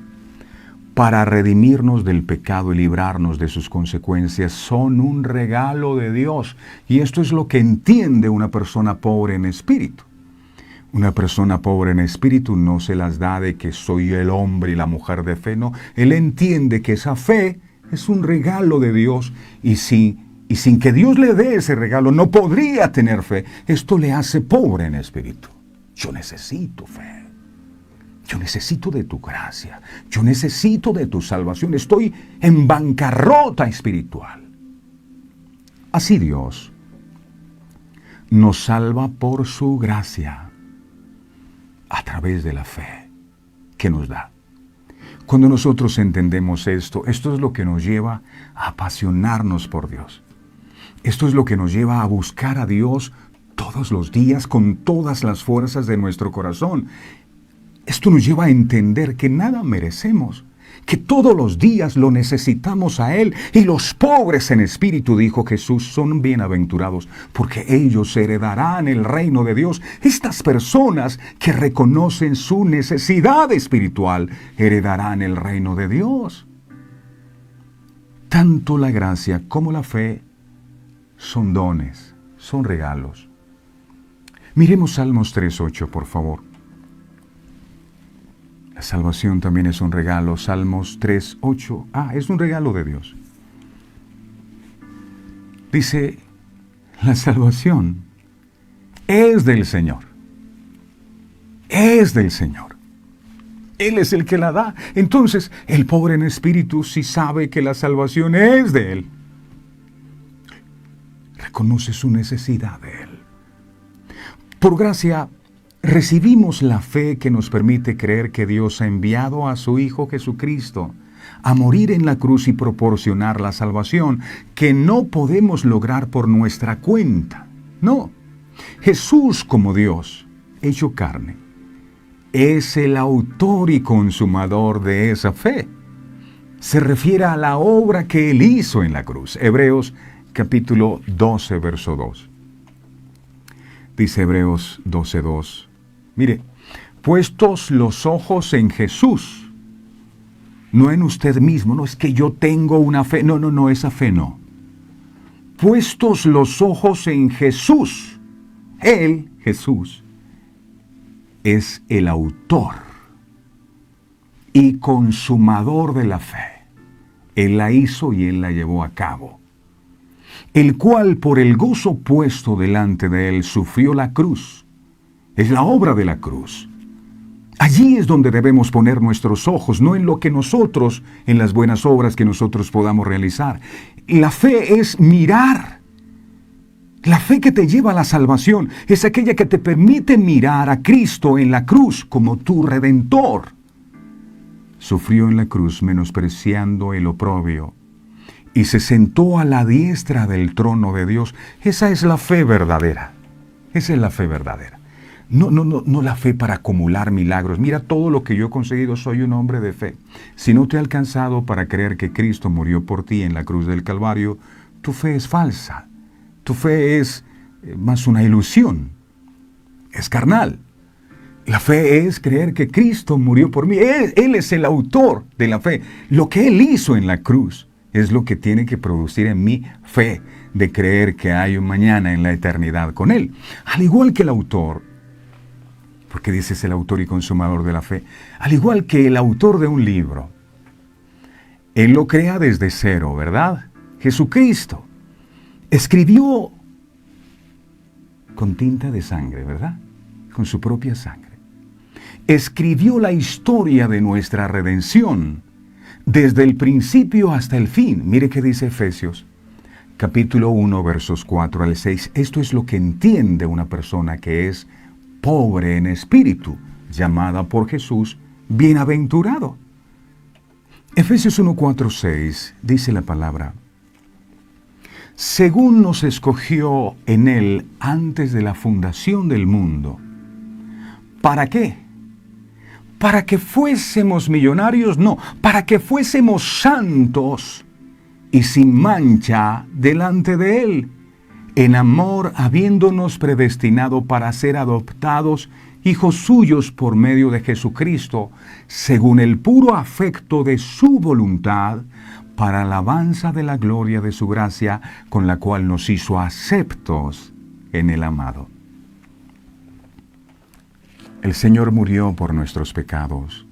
para redimirnos del pecado y librarnos de sus consecuencias son un regalo de Dios. Y esto es lo que entiende una persona pobre en espíritu. Una persona pobre en espíritu no se las da de que soy el hombre y la mujer de fe, no. Él entiende que esa fe es un regalo de Dios y sin que Dios le dé ese regalo no podría tener fe. Esto le hace pobre en espíritu. Yo necesito fe. Yo necesito de tu gracia. Yo necesito de tu salvación. Estoy en bancarrota espiritual. Así Dios nos salva por su gracia a través de la fe que nos da. Cuando nosotros entendemos esto es lo que nos lleva a apasionarnos por Dios. Esto es lo que nos lleva a buscar a Dios todos los días con todas las fuerzas de nuestro corazón. Esto nos lleva a entender que nada merecemos, que todos los días lo necesitamos a Él. Y los pobres en espíritu, dijo Jesús, son bienaventurados, porque ellos heredarán el reino de Dios. Estas personas que reconocen su necesidad espiritual heredarán el reino de Dios. Tanto la gracia como la fe son dones, son regalos. Miremos Salmos 3:8, por favor. La salvación también es un regalo. Salmos 3:8. Es un regalo de Dios. Dice, la salvación es del Señor. Es del Señor. Él es el que la da. Entonces, el pobre en espíritu sí sabe que la salvación es de Él. Reconoce su necesidad de Él. Por gracia, recibimos la fe que nos permite creer que Dios ha enviado a su Hijo Jesucristo a morir en la cruz y proporcionar la salvación que no podemos lograr por nuestra cuenta. No, Jesús como Dios, hecho carne, es el autor y consumador de esa fe. Se refiere a la obra que Él hizo en la cruz. Hebreos capítulo 12, verso 2. Dice Hebreos 12:2. Mire, puestos los ojos en Jesús, no en usted mismo, no es que yo tengo una fe, no, esa fe no. Puestos los ojos en Jesús, Él, Jesús, es el autor y consumador de la fe. Él la hizo y Él la llevó a cabo. El cual por el gozo puesto delante de Él sufrió la cruz. Es la obra de la cruz. Allí es donde debemos poner nuestros ojos, no en lo que nosotros, en las buenas obras que nosotros podamos realizar. La fe es mirar. La fe que te lleva a la salvación es aquella que te permite mirar a Cristo en la cruz como tu Redentor. Sufrió en la cruz menospreciando el oprobio y se sentó a la diestra del trono de Dios. Esa es la fe verdadera. Esa es la fe verdadera. No la fe para acumular milagros. Mira todo lo que yo he conseguido, soy un hombre de fe. Si no te ha alcanzado para creer que Cristo murió por ti en la cruz del Calvario, tu fe es falsa. Tu fe es más una ilusión. Es carnal. La fe es creer que Cristo murió por mí. Él es el autor de la fe. Lo que Él hizo en la cruz es lo que tiene que producir en mí fe de creer que hay un mañana en la eternidad con Él. Al igual que el autor, porque dices el autor y consumador de la fe, al igual que el autor de un libro, Él lo crea desde cero, ¿verdad? Jesucristo escribió con tinta de sangre, ¿verdad? Con su propia sangre. Escribió la historia de nuestra redención desde el principio hasta el fin. Mire qué dice Efesios, capítulo 1, versos 4 al 6. Esto es lo que entiende una persona que es pobre en espíritu, llamada por Jesús bienaventurado. Efesios 1, 4, 6 dice la palabra: según nos escogió en Él antes de la fundación del mundo. ¿Para qué? ¿Para que fuésemos millonarios? No, para que fuésemos santos y sin mancha delante de Él, en amor habiéndonos predestinado para ser adoptados hijos suyos por medio de Jesucristo, según el puro afecto de su voluntad, para alabanza de la gloria de su gracia, con la cual nos hizo aceptos en el amado. El Señor murió por nuestros pecados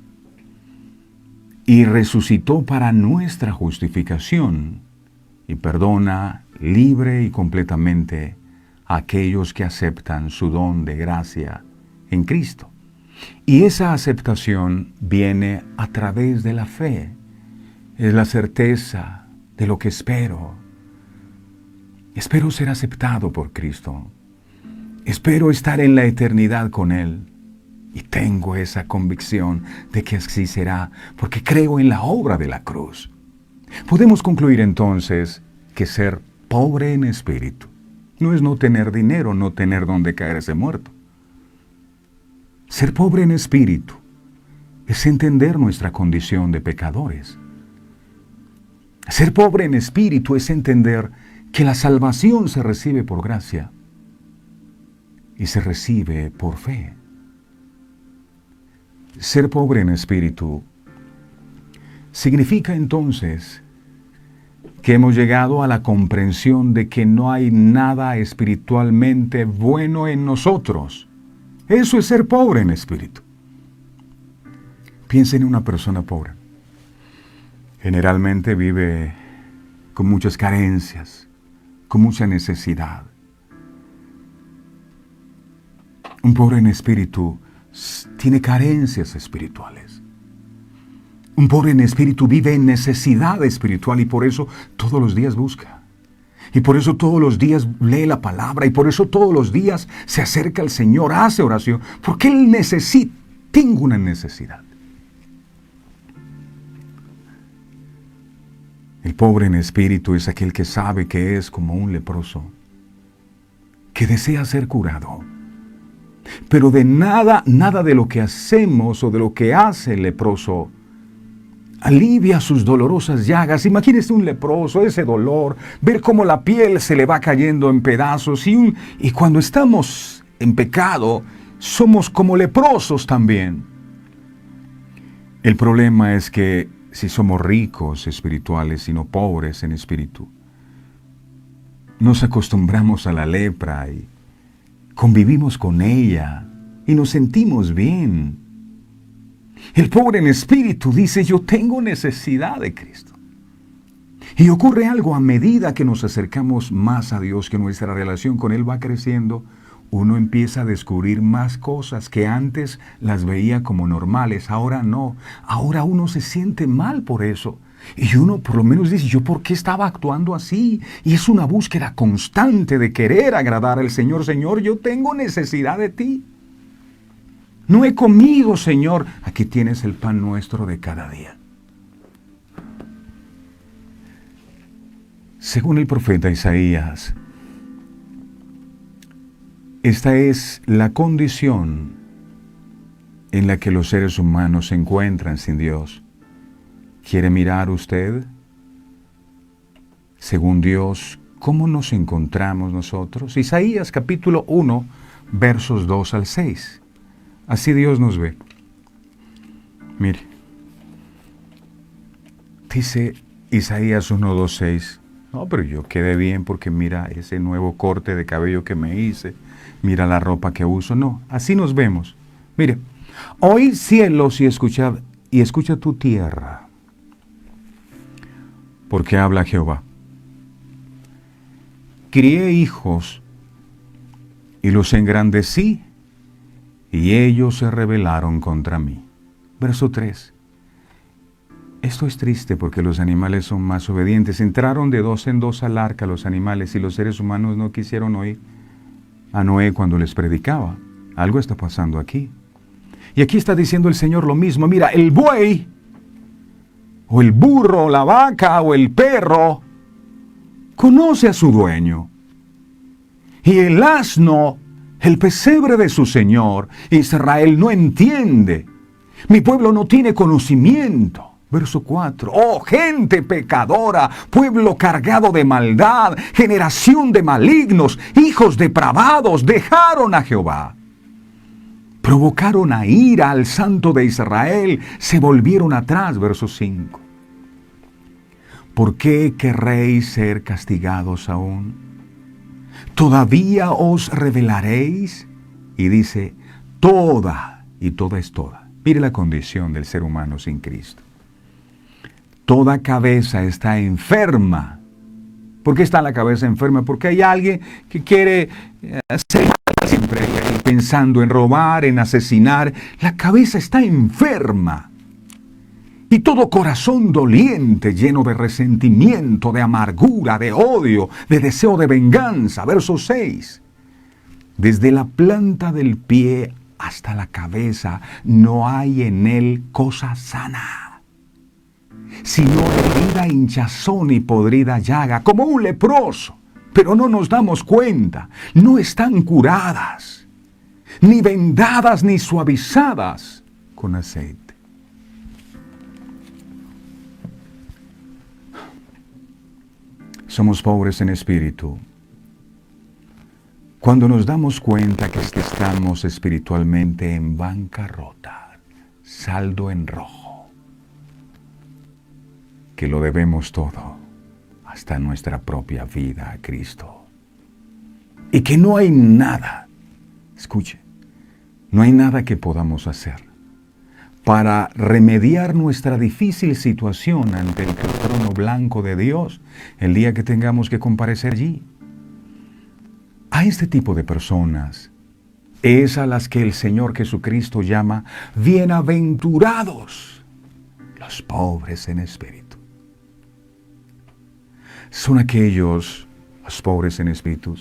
y resucitó para nuestra justificación y perdona libre y completamente a aquellos que aceptan su don de gracia en Cristo. Y esa aceptación viene a través de la fe. Es la certeza de lo que espero. Espero ser aceptado por Cristo. Espero estar en la eternidad con Él. Y tengo esa convicción de que así será, porque creo en la obra de la cruz. Podemos concluir entonces que ser pobre en espíritu, No es no tener dinero, no tener donde caerse muerto. Ser pobre en espíritu es entender nuestra condición de pecadores. Ser pobre en espíritu es entender que la salvación se recibe por gracia y se recibe por fe. Ser pobre en espíritu significa entonces que hemos llegado a la comprensión de que no hay nada espiritualmente bueno en nosotros. Eso es ser pobre en espíritu. Piensa en una persona pobre. Generalmente vive con muchas carencias, con mucha necesidad. Un pobre en espíritu tiene carencias espirituales. Un pobre en espíritu vive en necesidad espiritual y por eso todos los días busca. Y por eso todos los días lee la palabra y por eso todos los días se acerca al Señor, hace oración, porque Él necesita, tengo una necesidad. El pobre en espíritu es aquel que sabe que es como un leproso, que desea ser curado. Pero de nada de lo que hacemos o de lo que hace el leproso alivia sus dolorosas llagas. Imagínese un leproso, ese dolor, ver cómo la piel se le va cayendo en pedazos y cuando estamos en pecado somos como leprosos también. El problema es que si somos ricos espirituales y no pobres en espíritu, nos acostumbramos a la lepra y convivimos con ella y nos sentimos bien. El pobre en espíritu dice, yo tengo necesidad de Cristo. Y ocurre algo a medida que nos acercamos más a Dios, que nuestra relación con Él va creciendo, uno empieza a descubrir más cosas que antes las veía como normales, ahora no. Ahora uno se siente mal por eso. Y uno por lo menos dice, ¿yo por qué estaba actuando así? Y es una búsqueda constante de querer agradar al Señor. Señor, yo tengo necesidad de ti. No he comido, Señor. Aquí tienes el pan nuestro de cada día. Según el profeta Isaías, esta es la condición en la que los seres humanos se encuentran sin Dios. ¿Quiere mirar usted, según Dios, cómo nos encontramos nosotros? Isaías capítulo 1, versos 2 al 6. Así Dios nos ve. Mire, dice Isaías 1, 2, 6. No, pero yo quedé bien porque mira ese nuevo corte de cabello que me hice. Mira la ropa que uso. No, así nos vemos. Mire, oíd cielos y escucha tu tierra. Porque habla Jehová. Crié hijos y los engrandecí, y ellos se rebelaron contra mí. Verso 3. Esto es triste porque los animales son más obedientes. Entraron de dos en dos al arca los animales y los seres humanos no quisieron oír a Noé cuando les predicaba. Algo está pasando aquí. Y aquí está diciendo el Señor lo mismo. Mira, el buey, o el burro, o la vaca, o el perro, conoce a su dueño. Y el asno, el pesebre de su Señor, Israel no entiende. Mi pueblo no tiene conocimiento. Verso 4. Oh, gente pecadora, pueblo cargado de maldad, generación de malignos, hijos depravados, dejaron a Jehová. Provocaron a ira al Santo de Israel, se volvieron atrás. Verso 5. ¿Por qué querréis ser castigados aún? ¿Todavía os rebelaréis? Y dice, toda, y toda es toda. Mire la condición del ser humano sin Cristo. Toda cabeza está enferma. ¿Por qué está la cabeza enferma? Porque hay alguien que quiere hacer siempre pensando en robar, en asesinar. La cabeza está enferma. Y todo corazón doliente, lleno de resentimiento, de amargura, de odio, de deseo de venganza. Verso 6. Desde la planta del pie hasta la cabeza no hay en él cosa sana, sino herida, hinchazón y podrida llaga, como un leproso. pero no nos damos cuenta. No están curadas, ni vendadas, ni suavizadas con aceite. Somos pobres en espíritu cuando nos damos cuenta que estamos espiritualmente en bancarrota, saldo en rojo, que lo debemos todo, hasta nuestra propia vida a Cristo, y que no hay nada, escuche, no hay nada que podamos hacer para remediar nuestra difícil situación ante el trono blanco de Dios el día que tengamos que comparecer allí. A este tipo de personas es a las que el Señor Jesucristo llama bienaventurados los pobres en espíritu. Son aquellos, los pobres en espíritu,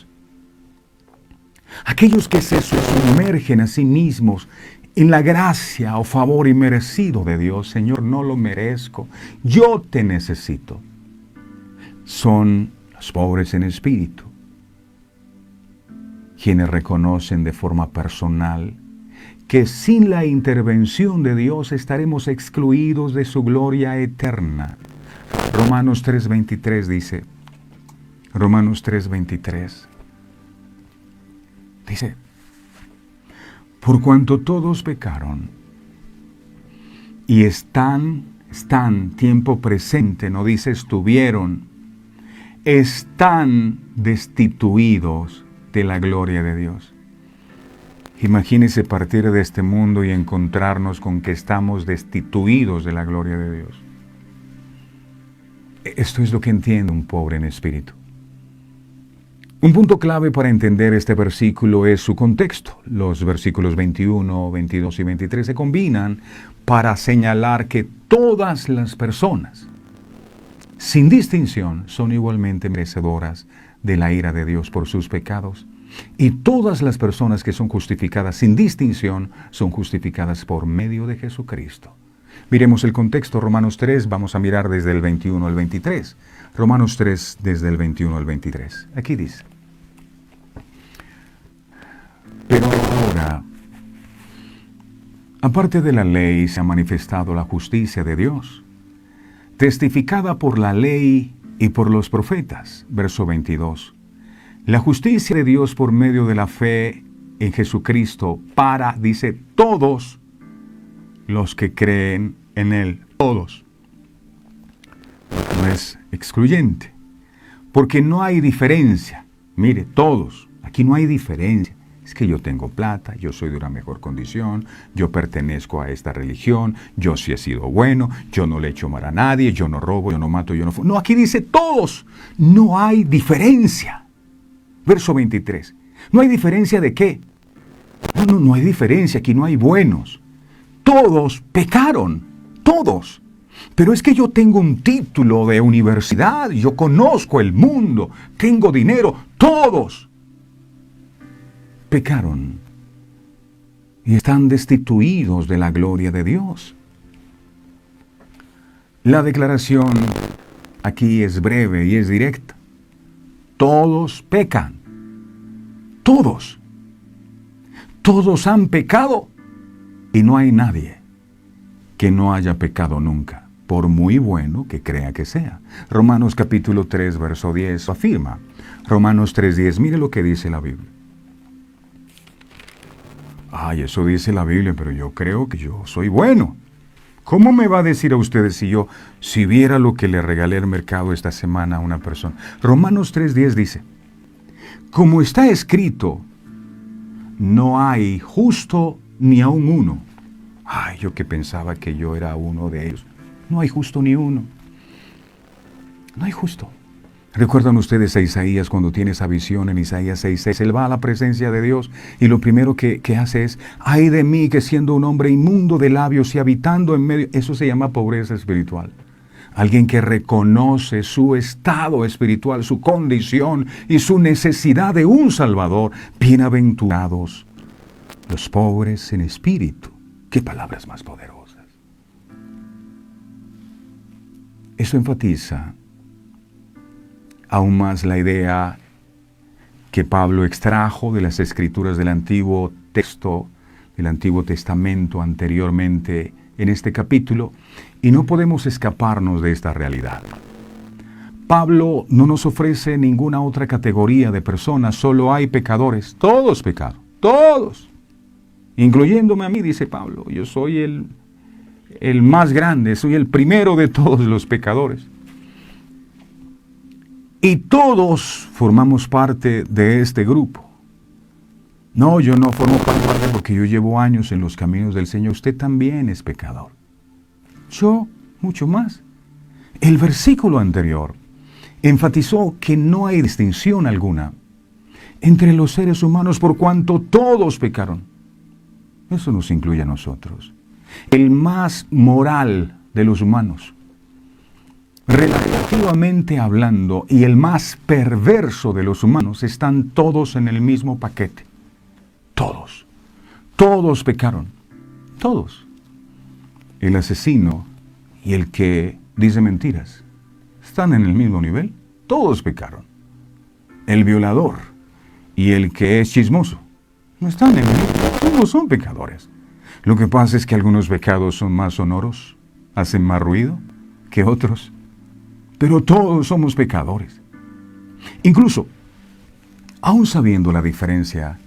aquellos que se sumergen a sí mismos en la gracia o favor inmerecido de Dios. Señor, no lo merezco, yo te necesito. Son los pobres en espíritu, quienes reconocen de forma personal que sin la intervención de Dios estaremos excluidos de su gloria eterna. Romanos 3:23 dice, Romanos 3:23, dice, por cuanto todos pecaron y están, tiempo presente, no dice estuvieron, están destituidos de la gloria de Dios. Imagínese partir de este mundo y encontrarnos con que estamos destituidos de la gloria de Dios. Esto es lo que entiende un pobre en espíritu. Un punto clave para entender este versículo es su contexto. Los versículos 21, 22 y 23 se combinan para señalar que todas las personas, sin distinción, son igualmente merecedoras de la ira de Dios por sus pecados. Y todas las personas que son justificadas sin distinción son justificadas por medio de Jesucristo. Miremos el contexto, Romanos 3, vamos a mirar desde el 21 al 23. Romanos 3, desde el 21 al 23. Aquí dice, pero ahora, aparte de la ley, se ha manifestado la justicia de Dios, testificada por la ley y por los profetas. Verso 22. La justicia de Dios por medio de la fe en Jesucristo para, dice, todos los que creen en Él. Todos. No es excluyente, porque no hay diferencia. Mire, todos. Aquí no hay diferencia. Es que yo tengo plata, yo soy de una mejor condición, yo pertenezco a esta religión, yo sí he sido bueno, yo no le echo mal a nadie, yo no robo, yo no mato, yo no fumo. No, aquí dice todos. No hay diferencia. Verso 23. ¿No hay diferencia de qué? No hay diferencia, aquí no hay buenos. Todos pecaron, todos. Pero es que yo tengo un título de universidad, yo conozco el mundo, tengo dinero, todos pecaron y están destituidos de la gloria de Dios. La declaración aquí es breve y es directa. Todos pecan. Todos. Todos han pecado y no hay nadie que no haya pecado nunca, por muy bueno que crea que sea. Romanos capítulo 3, verso 10 afirma. Romanos 3:10, mire lo que dice la Biblia. Ay, eso dice la Biblia, pero yo creo que yo soy bueno. ¿Cómo me va a decir a ustedes si viera lo que le regalé al mercado esta semana a una persona? Romanos 3:10 dice, como está escrito, no hay justo ni aun uno. Ay, yo que pensaba que yo era uno de ellos. No hay justo ni uno. No hay justo. ¿Recuerdan ustedes a Isaías cuando tiene esa visión en Isaías 6:6? Él va a la presencia de Dios y lo primero que hace es, ay de mí que siendo un hombre inmundo de labios y habitando en medio, eso se llama pobreza espiritual. Alguien que reconoce su estado espiritual, su condición y su necesidad de un Salvador. Bienaventurados los pobres en espíritu. ¡Qué palabras más poderosas! Eso enfatiza aún más la idea que Pablo extrajo de las escrituras del Antiguo texto, del Antiguo Testamento anteriormente en este capítulo, y no podemos escaparnos de esta realidad. Pablo no nos ofrece ninguna otra categoría de personas, solo hay pecadores, todos pecados, todos, incluyéndome a mí, dice Pablo, yo soy el más grande, soy el primero de todos los pecadores. Y todos formamos parte de este grupo. No, yo no formo parte porque yo llevo años en los caminos del Señor. Usted también es pecador. Yo, mucho más. El versículo anterior enfatizó que no hay distinción alguna entre los seres humanos por cuanto todos pecaron. Eso nos incluye a nosotros. El más moral de los humanos, relativamente hablando, y el más perverso de los humanos están todos en el mismo paquete. Todos. Todos pecaron. Todos. El asesino y el que dice mentiras están en el mismo nivel. Todos pecaron. El violador y el que es chismoso no están en el mismo. Todos son pecadores. Lo que pasa es que algunos pecados son más sonoros, hacen más ruido que otros. Pero todos somos pecadores. Incluso, aún sabiendo la diferencia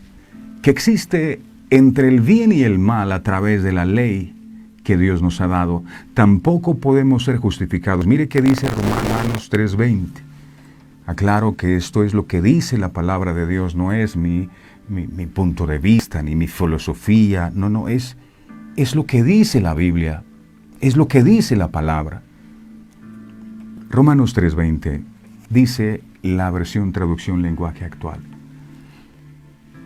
que existe entre el bien y el mal a través de la ley que Dios nos ha dado, tampoco podemos ser justificados. Mire qué dice Romanos 3:20. Aclaro que esto es lo que dice la palabra de Dios, no es mi punto de vista, ni mi filosofía, no, es lo que dice la Biblia, es lo que dice la palabra. Romanos 3:20 dice la versión traducción lenguaje actual.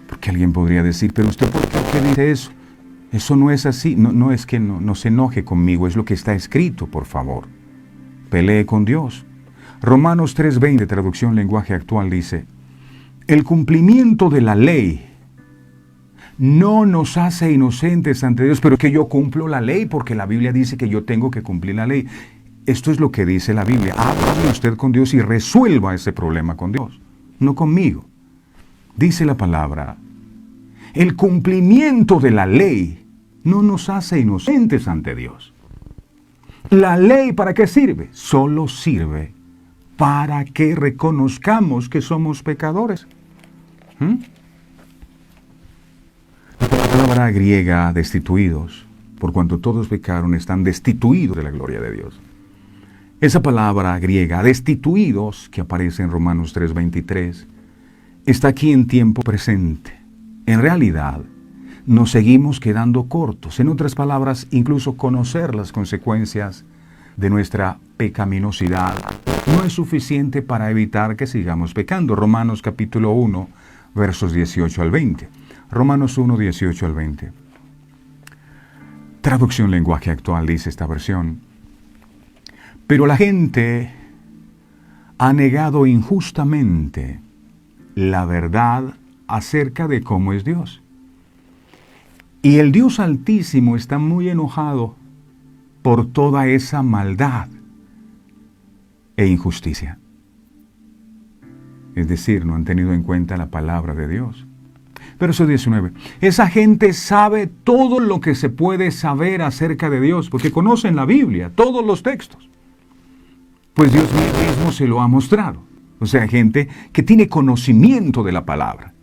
Porque alguien podría decir, pero usted ¿por qué dice eso? Eso no es así, no es que no se enoje conmigo, es lo que está escrito, por favor. Pelee con Dios. Romanos 3:20, traducción lenguaje actual, dice, el cumplimiento de la ley no nos hace inocentes ante Dios, pero que yo cumplo la ley porque la Biblia dice que yo tengo que cumplir la ley. Esto es lo que dice la Biblia. Hable usted con Dios y resuelva ese problema con Dios, no conmigo. Dice la palabra, el cumplimiento de la ley no nos hace inocentes ante Dios. ¿La ley para qué sirve? Solo sirve para que reconozcamos que somos pecadores. La palabra griega destituidos, por cuanto todos pecaron, están destituidos de la gloria de Dios. Esa palabra griega, destituidos, que aparece en Romanos 3:23, está aquí en tiempo presente. En realidad, nos seguimos quedando cortos. En otras palabras, incluso conocer las consecuencias de nuestra pecaminosidad no es suficiente para evitar que sigamos pecando. Romanos capítulo 1, versos 18 al 20. Romanos 1, 18 al 20. Traducción lenguaje actual dice esta versión. Pero la gente ha negado injustamente la verdad acerca de cómo es Dios. Y el Dios Altísimo está muy enojado por toda esa maldad e injusticia. Es decir, no han tenido en cuenta la palabra de Dios. Verso 19. Esa gente sabe todo lo que se puede saber acerca de Dios, porque conocen la Biblia, todos los textos. Pues Dios mismo se lo ha mostrado. O sea, gente que tiene conocimiento de la palabra.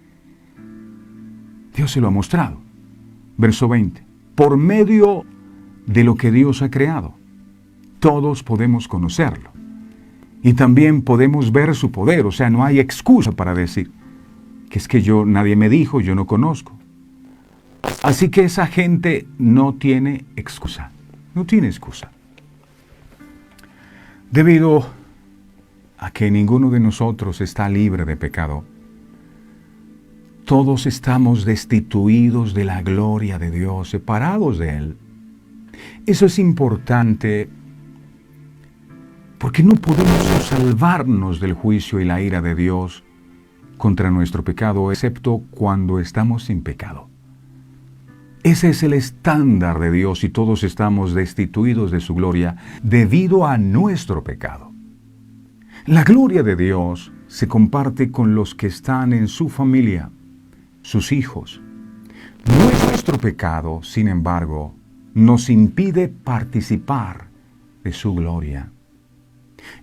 Dios se lo ha mostrado. Verso 20. Por medio de lo que Dios ha creado, todos podemos conocerlo. Y también podemos ver su poder. O sea, no hay excusa para decir que es que nadie me dijo, yo no conozco. Así que esa gente no tiene excusa. No tiene excusa. Debido a que ninguno de nosotros está libre de pecado, todos estamos destituidos de la gloria de Dios, separados de Él. Eso es importante porque no podemos salvarnos del juicio y la ira de Dios contra nuestro pecado, excepto cuando estamos sin pecado. Ese es el estándar de Dios y todos estamos destituidos de su gloria debido a nuestro pecado. La gloria de Dios se comparte con los que están en su familia, sus hijos. No es nuestro pecado, sin embargo, nos impide participar de su gloria.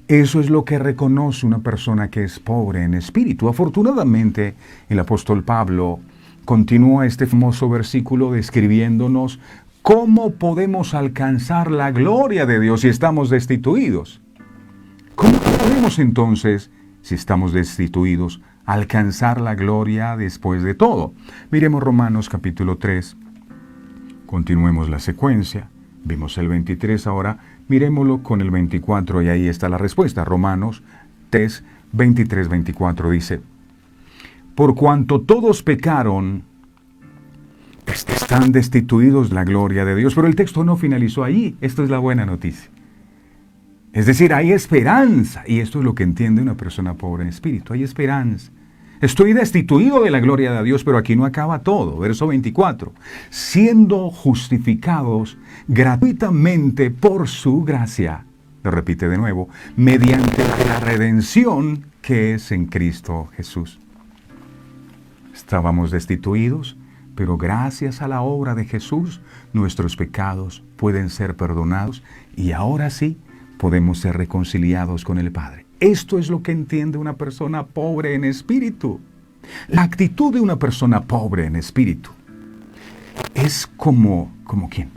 Eso es lo que reconoce una persona que es pobre en espíritu. Afortunadamente, el apóstol Pablo continúa este famoso versículo describiéndonos cómo podemos alcanzar la gloria de Dios si estamos destituidos. ¿Cómo podemos entonces, si estamos destituidos, alcanzar la gloria después de todo? Miremos Romanos capítulo 3. Continuemos la secuencia. Vimos el 23 ahora. Miremoslo con el 24 y ahí está la respuesta. Romanos 3, 23, 24 dice: por cuanto todos pecaron, están destituidos de la gloria de Dios. Pero el texto no finalizó allí. Esto es la buena noticia. Es decir, hay esperanza. Y esto es lo que entiende una persona pobre en espíritu. Hay esperanza. Estoy destituido de la gloria de Dios, pero aquí no acaba todo. Verso 24. Siendo justificados gratuitamente por su gracia. Lo repite de nuevo. Mediante la redención que es en Cristo Jesús. Estábamos destituidos, pero gracias a la obra de Jesús, nuestros pecados pueden ser perdonados y ahora sí podemos ser reconciliados con el Padre. Esto es lo que entiende una persona pobre en espíritu. La actitud de una persona pobre en espíritu es como ¿quién?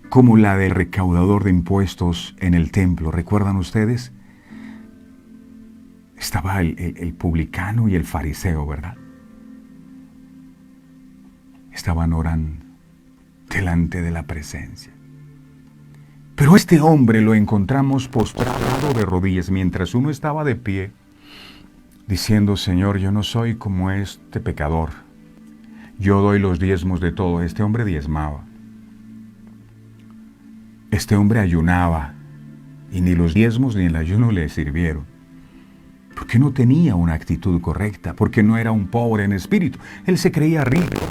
Como la del recaudador de impuestos en el templo. ¿Recuerdan ustedes? Estaba el publicano y el fariseo, ¿verdad? Estaban orando delante de la presencia. Pero este hombre lo encontramos postrado de rodillas, mientras uno estaba de pie, diciendo: Señor, yo no soy como este pecador. Yo doy los diezmos de todo. Este hombre diezmaba. Este hombre ayunaba. Y ni los diezmos ni el ayuno le sirvieron. Porque no tenía una actitud correcta. Porque no era un pobre en espíritu. Él se creía rico.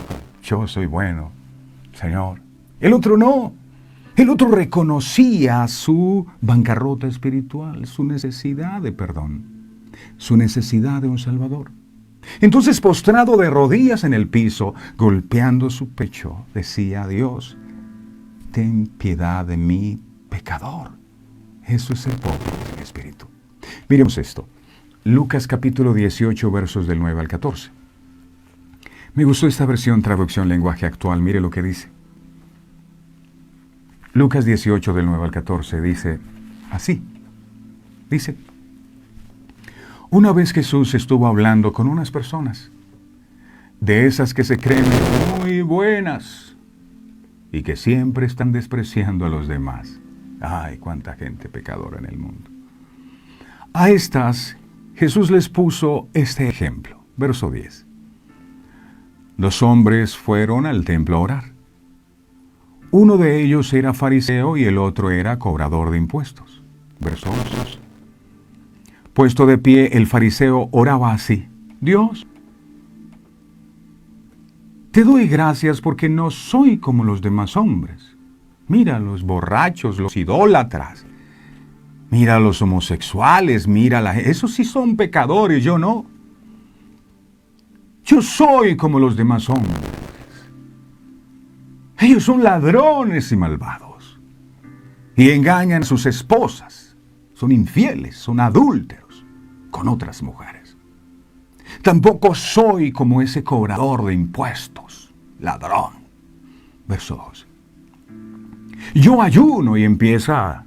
Yo soy bueno, Señor. El otro no. El otro reconocía su bancarrota espiritual, su necesidad de perdón, su necesidad de un Salvador. Entonces, postrado de rodillas en el piso, golpeando su pecho, decía: Dios, ten piedad de mí, pecador. Eso es el pobre en espíritu. Miremos esto. Lucas capítulo 18, versos del 9 al 14. Me gustó esta versión, traducción lenguaje actual. Mire lo que dice. Lucas 18, del 9 al 14, dice así. Dice: una vez Jesús estuvo hablando con unas personas, de esas que se creen muy buenas y que siempre están despreciando a los demás. Ay, cuánta gente pecadora en el mundo. A estas, Jesús les puso este ejemplo. Verso 10. 2 hombres fueron al templo a orar. Uno de ellos era fariseo y el otro era cobrador de impuestos. Verso 11. Puesto de pie, el fariseo oraba así: Dios, te doy gracias porque no soy como los demás hombres. Mira a los borrachos, los idólatras. Mira a los homosexuales, esos sí son pecadores, yo no. Yo soy como los demás hombres. Ellos son ladrones y malvados. Y engañan a sus esposas. Son infieles, son adúlteros con otras mujeres. Tampoco soy como ese cobrador de impuestos, ladrón. Verso 12. Yo ayuno y empieza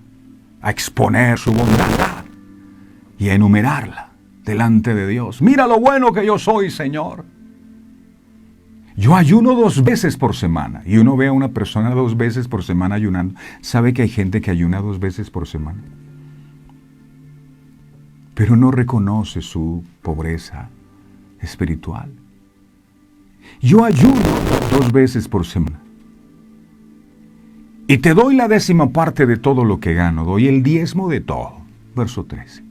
a exponer su bondad y a enumerarla delante de Dios. Mira lo bueno que yo soy, Señor. Yo ayuno 2 veces por semana. Y uno ve a una persona 2 veces por semana ayunando. ¿Sabe que hay gente que ayuna 2 veces por semana? Pero no reconoce su pobreza espiritual. Yo ayuno 2 veces por semana. Y te doy la 10ª parte de todo lo que gano. Doy el diezmo de todo. Verso 13.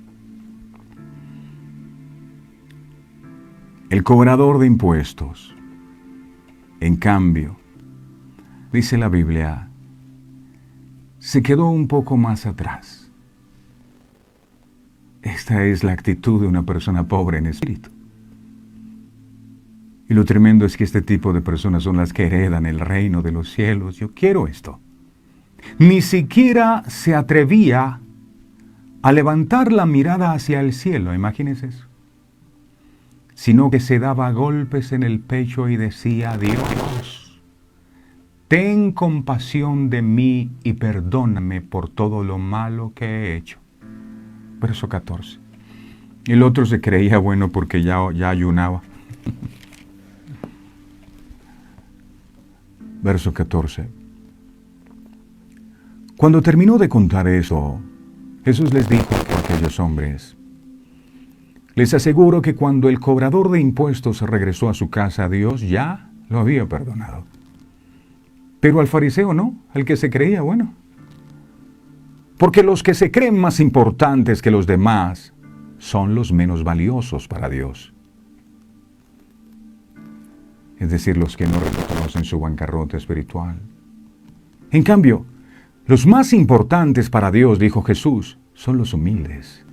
El cobrador de impuestos, en cambio, dice la Biblia, se quedó un poco más atrás. Esta es la actitud de una persona pobre en espíritu. Y lo tremendo es que este tipo de personas son las que heredan el reino de los cielos. Yo quiero esto. Ni siquiera se atrevía a levantar la mirada hacia el cielo, imagínense eso, sino que se daba golpes en el pecho y decía: Dios, ten compasión de mí y perdóname por todo lo malo que he hecho. Verso 14. El otro se creía bueno porque ya ayunaba. Verso 14. Cuando terminó de contar eso, Jesús les dijo a aquellos hombres: les aseguro que cuando el cobrador de impuestos regresó a su casa, Dios ya lo había perdonado. Pero al fariseo no, al que se creía bueno. Porque los que se creen más importantes que los demás son los menos valiosos para Dios. Es decir, los que no reconocen su bancarrota espiritual. En cambio, los más importantes para Dios, dijo Jesús, son los humildes,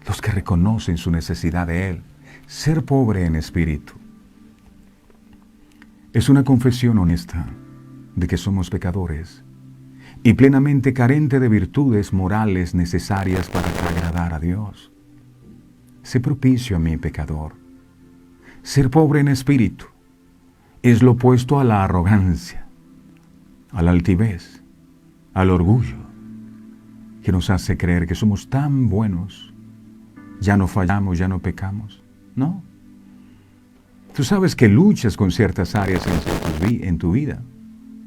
los que reconocen su necesidad de Él. Ser pobre en espíritu es una confesión honesta de que somos pecadores y plenamente carente de virtudes morales necesarias para agradar a Dios. Sé propicio a mi pecador. Ser pobre en espíritu es lo opuesto a la arrogancia, a la altivez, al orgullo, que nos hace creer que somos tan buenos, ya no fallamos, ya no pecamos. No. Tú sabes que luchas con ciertas áreas en tu vida,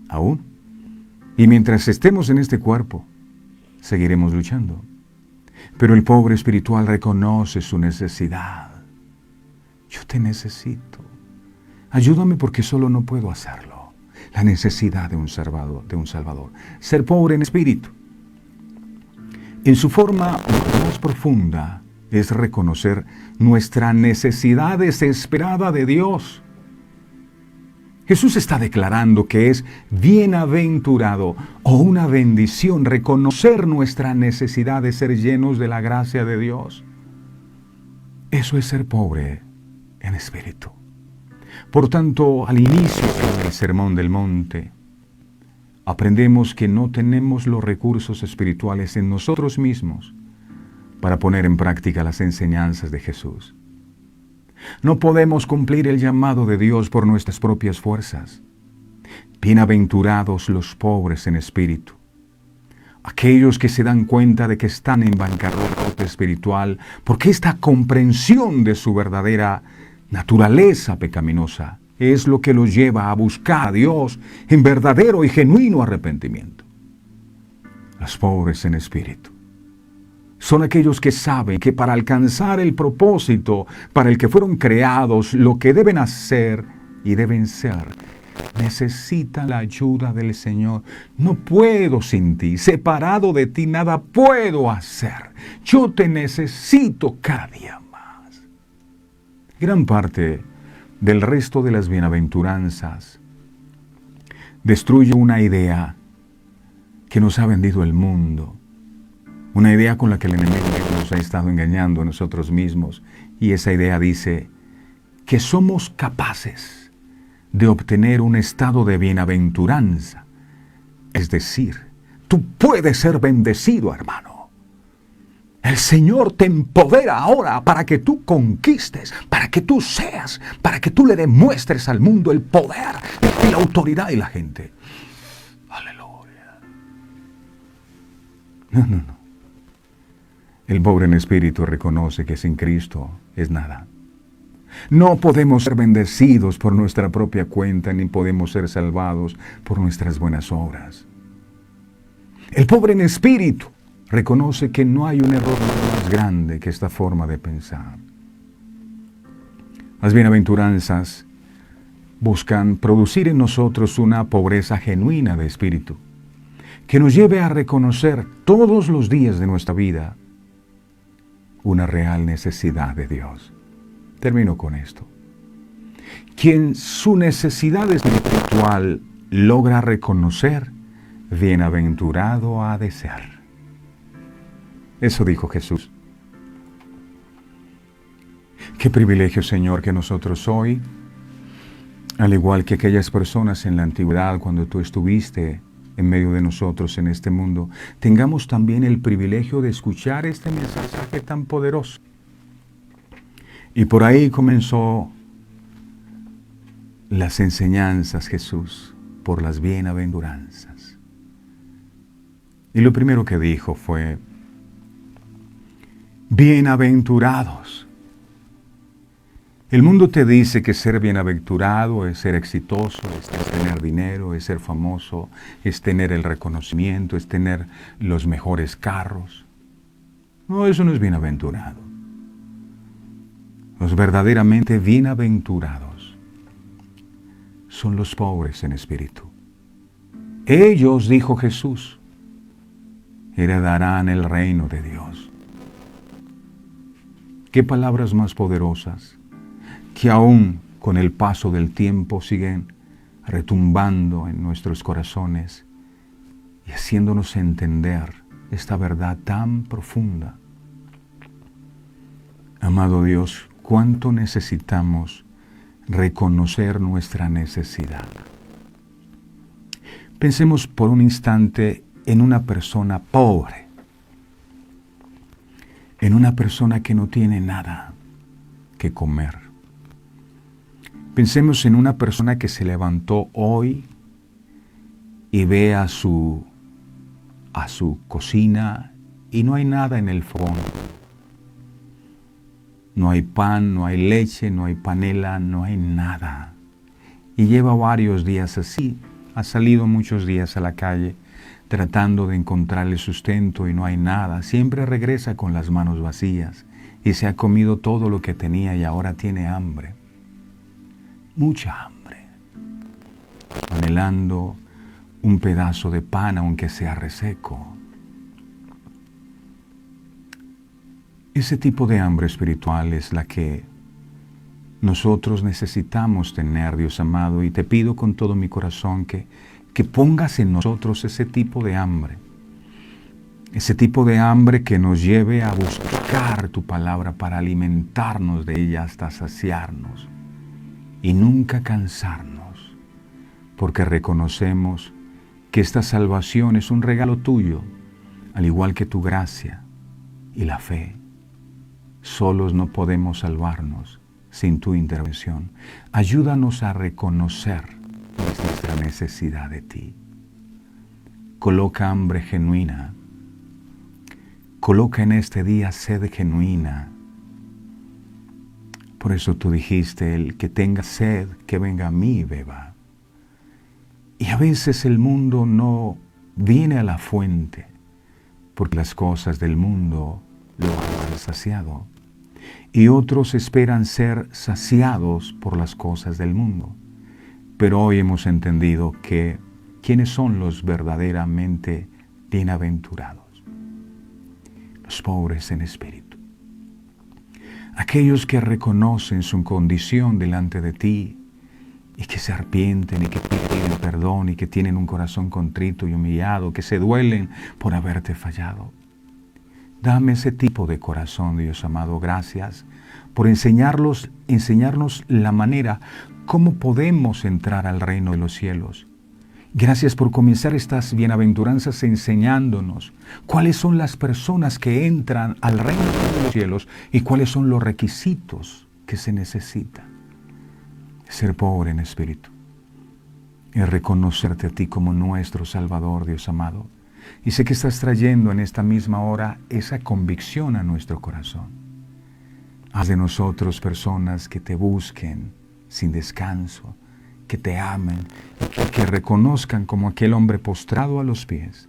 aún. Y mientras estemos en este cuerpo, seguiremos luchando. Pero el pobre espiritual reconoce su necesidad. Yo te necesito. Ayúdame porque solo no puedo hacerlo. La necesidad de un Salvador. Ser pobre en espíritu, en su forma más profunda, es reconocer nuestra necesidad desesperada de Dios. Jesús está declarando que es bienaventurado o una bendición reconocer nuestra necesidad de ser llenos de la gracia de Dios. Eso es ser pobre en espíritu. Por tanto, al inicio del Sermón del Monte, aprendemos que no tenemos los recursos espirituales en nosotros mismos para poner en práctica las enseñanzas de Jesús. No podemos cumplir el llamado de Dios por nuestras propias fuerzas. Bienaventurados los pobres en espíritu, aquellos que se dan cuenta de que están en bancarrota espiritual, porque esta comprensión de su verdadera naturaleza pecaminosa es lo que los lleva a buscar a Dios en verdadero y genuino arrepentimiento. Los pobres en espíritu son aquellos que saben que para alcanzar el propósito para el que fueron creados, lo que deben hacer y deben ser, necesitan la ayuda del Señor. No puedo sin ti, separado de ti nada puedo hacer. Yo te necesito cada día más. Gran parte del resto de las bienaventuranzas destruye una idea que nos ha vendido el mundo. Una idea con la que el enemigo nos ha estado engañando a nosotros mismos. Y esa idea dice que somos capaces de obtener un estado de bienaventuranza. Es decir, tú puedes ser bendecido, hermano. El Señor te empodera ahora para que tú conquistes, para que tú seas, para que tú le demuestres al mundo el poder y la autoridad y la gente. Aleluya. No. El pobre en espíritu reconoce que sin Cristo es nada. No podemos ser bendecidos por nuestra propia cuenta, ni podemos ser salvados por nuestras buenas obras. El pobre en espíritu reconoce que no hay un error más grande que esta forma de pensar. Las bienaventuranzas buscan producir en nosotros una pobreza genuina de espíritu, que nos lleve a reconocer todos los días de nuestra vida una real necesidad de Dios. Termino con esto. Quien su necesidad espiritual logra reconocer, bienaventurado ha de ser. Eso dijo Jesús. Qué privilegio, Señor, que nosotros hoy, al igual que aquellas personas en la antigüedad, cuando tú estuviste en medio de nosotros en este mundo, tengamos también el privilegio de escuchar este mensaje tan poderoso. Y por ahí comenzó las enseñanzas, Jesús, por las bienaventuranzas. Y lo primero que dijo fue: bienaventurados. El mundo te dice que ser bienaventurado es ser exitoso, es tener dinero, es ser famoso, es tener el reconocimiento, es tener los mejores carros. No, eso no es bienaventurado. Los verdaderamente bienaventurados son los pobres en espíritu. Ellos, dijo Jesús, heredarán el reino de Dios. ¿Qué palabras más poderosas que aún con el paso del tiempo siguen retumbando en nuestros corazones y haciéndonos entender esta verdad tan profunda? Amado Dios, cuánto necesitamos reconocer nuestra necesidad. Pensemos por un instante en una persona pobre, en una persona que no tiene nada que comer. Pensemos en una persona que se levantó hoy y ve a su cocina y no hay nada en el fogón. No hay pan, no hay leche, no hay panela, no hay nada. Y lleva varios días así. Ha salido muchos días a la calle tratando de encontrarle sustento y no hay nada. Siempre regresa con las manos vacías y se ha comido todo lo que tenía y ahora tiene hambre. Mucha hambre. Anhelando un pedazo de pan aunque sea reseco. Ese tipo de hambre espiritual es la que nosotros necesitamos tener, Dios amado, y te pido con todo mi corazón que pongas en nosotros ese tipo de hambre que nos lleve a buscar tu palabra para alimentarnos de ella hasta saciarnos y nunca cansarnos, porque reconocemos que esta salvación es un regalo tuyo, al igual que tu gracia y la fe. Solos no podemos salvarnos sin tu intervención. Ayúdanos a reconocer nuestra necesidad de ti. Coloca hambre genuina. Coloca en este día sed genuina. Por eso tú dijiste, el que tenga sed, que venga a mí y beba. Y a veces el mundo no viene a la fuente, porque las cosas del mundo lo han saciado. Y otros esperan ser saciados por las cosas del mundo. Pero hoy hemos entendido que ¿quiénes son los verdaderamente bienaventurados? Los pobres en espíritu. Aquellos que reconocen su condición delante de ti y que se arrepienten y que piden perdón y que tienen un corazón contrito y humillado, que se duelen por haberte fallado. Dame ese tipo de corazón, Dios amado. Gracias por enseñarnos la manera cómo podemos entrar al reino de los cielos. Gracias por comenzar estas bienaventuranzas enseñándonos cuáles son las personas que entran al reino de los cielos y cuáles son los requisitos que se necesitan. Ser pobre en espíritu y reconocerte a ti como nuestro Salvador, Dios amado. Y sé que estás trayendo en esta misma hora esa convicción a nuestro corazón. Haz de nosotros personas que te busquen sin descanso, que te amen y que reconozcan como aquel hombre postrado a los pies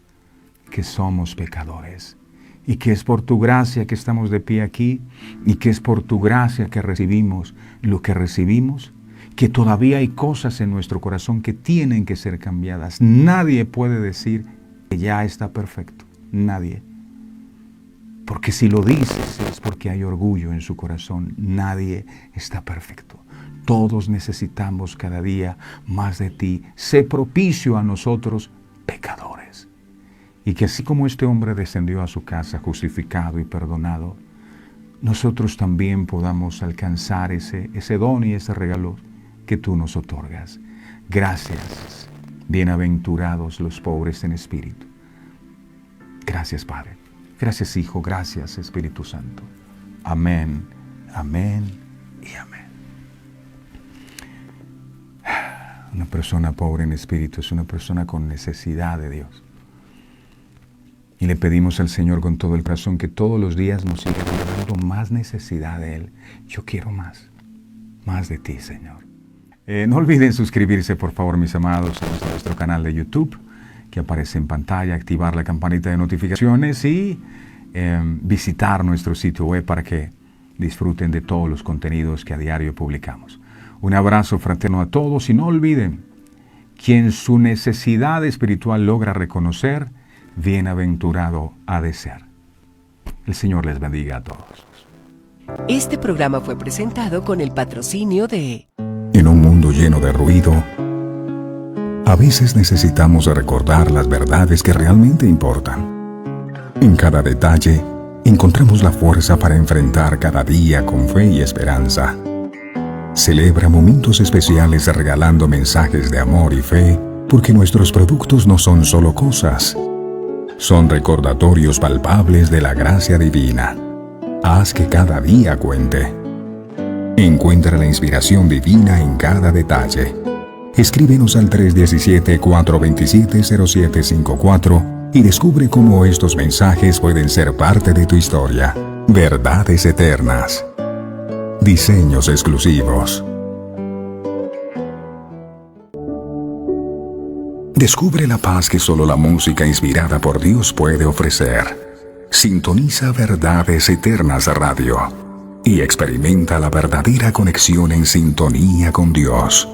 que somos pecadores y que es por tu gracia que estamos de pie aquí y que es por tu gracia que recibimos lo que recibimos, que todavía hay cosas en nuestro corazón que tienen que ser cambiadas. Nadie puede decir que ya está perfecto. Nadie. Porque si lo dices es porque hay orgullo en su corazón. Nadie está perfecto. Todos necesitamos cada día más de ti. Sé propicio a nosotros, pecadores. Y que así como este hombre descendió a su casa justificado y perdonado, nosotros también podamos alcanzar ese don y ese regalo que tú nos otorgas. Gracias, bienaventurados los pobres en espíritu. Gracias, Padre. Gracias, Hijo. Gracias, Espíritu Santo. Amén, amén y amén. Una persona pobre en espíritu es una persona con necesidad de Dios. Y le pedimos al Señor con todo el corazón que todos los días nos siga dando más necesidad de Él. Yo quiero más de ti, Señor. No olviden suscribirse, por favor, mis amados, a nuestro canal de YouTube, que aparece en pantalla, activar la campanita de notificaciones y visitar nuestro sitio web para que disfruten de todos los contenidos que a diario publicamos. Un abrazo fraterno a todos y no olviden, quien su necesidad espiritual logra reconocer, bienaventurado ha de ser. El Señor les bendiga a todos. Este programa fue presentado con el patrocinio de... En un mundo lleno de ruido, a veces necesitamos recordar las verdades que realmente importan. En cada detalle, encontramos la fuerza para enfrentar cada día con fe y esperanza. Celebra momentos especiales regalando mensajes de amor y fe, porque nuestros productos no son solo cosas, son recordatorios palpables de la gracia divina. Haz que cada día cuente. Encuentra la inspiración divina en cada detalle. Escríbenos al 317-427-0754 y descubre cómo estos mensajes pueden ser parte de tu historia. Verdades eternas. Diseños exclusivos. Descubre la paz que solo la música inspirada por Dios puede ofrecer. Sintoniza Verdades Eternas Radio y experimenta la verdadera conexión en sintonía con Dios.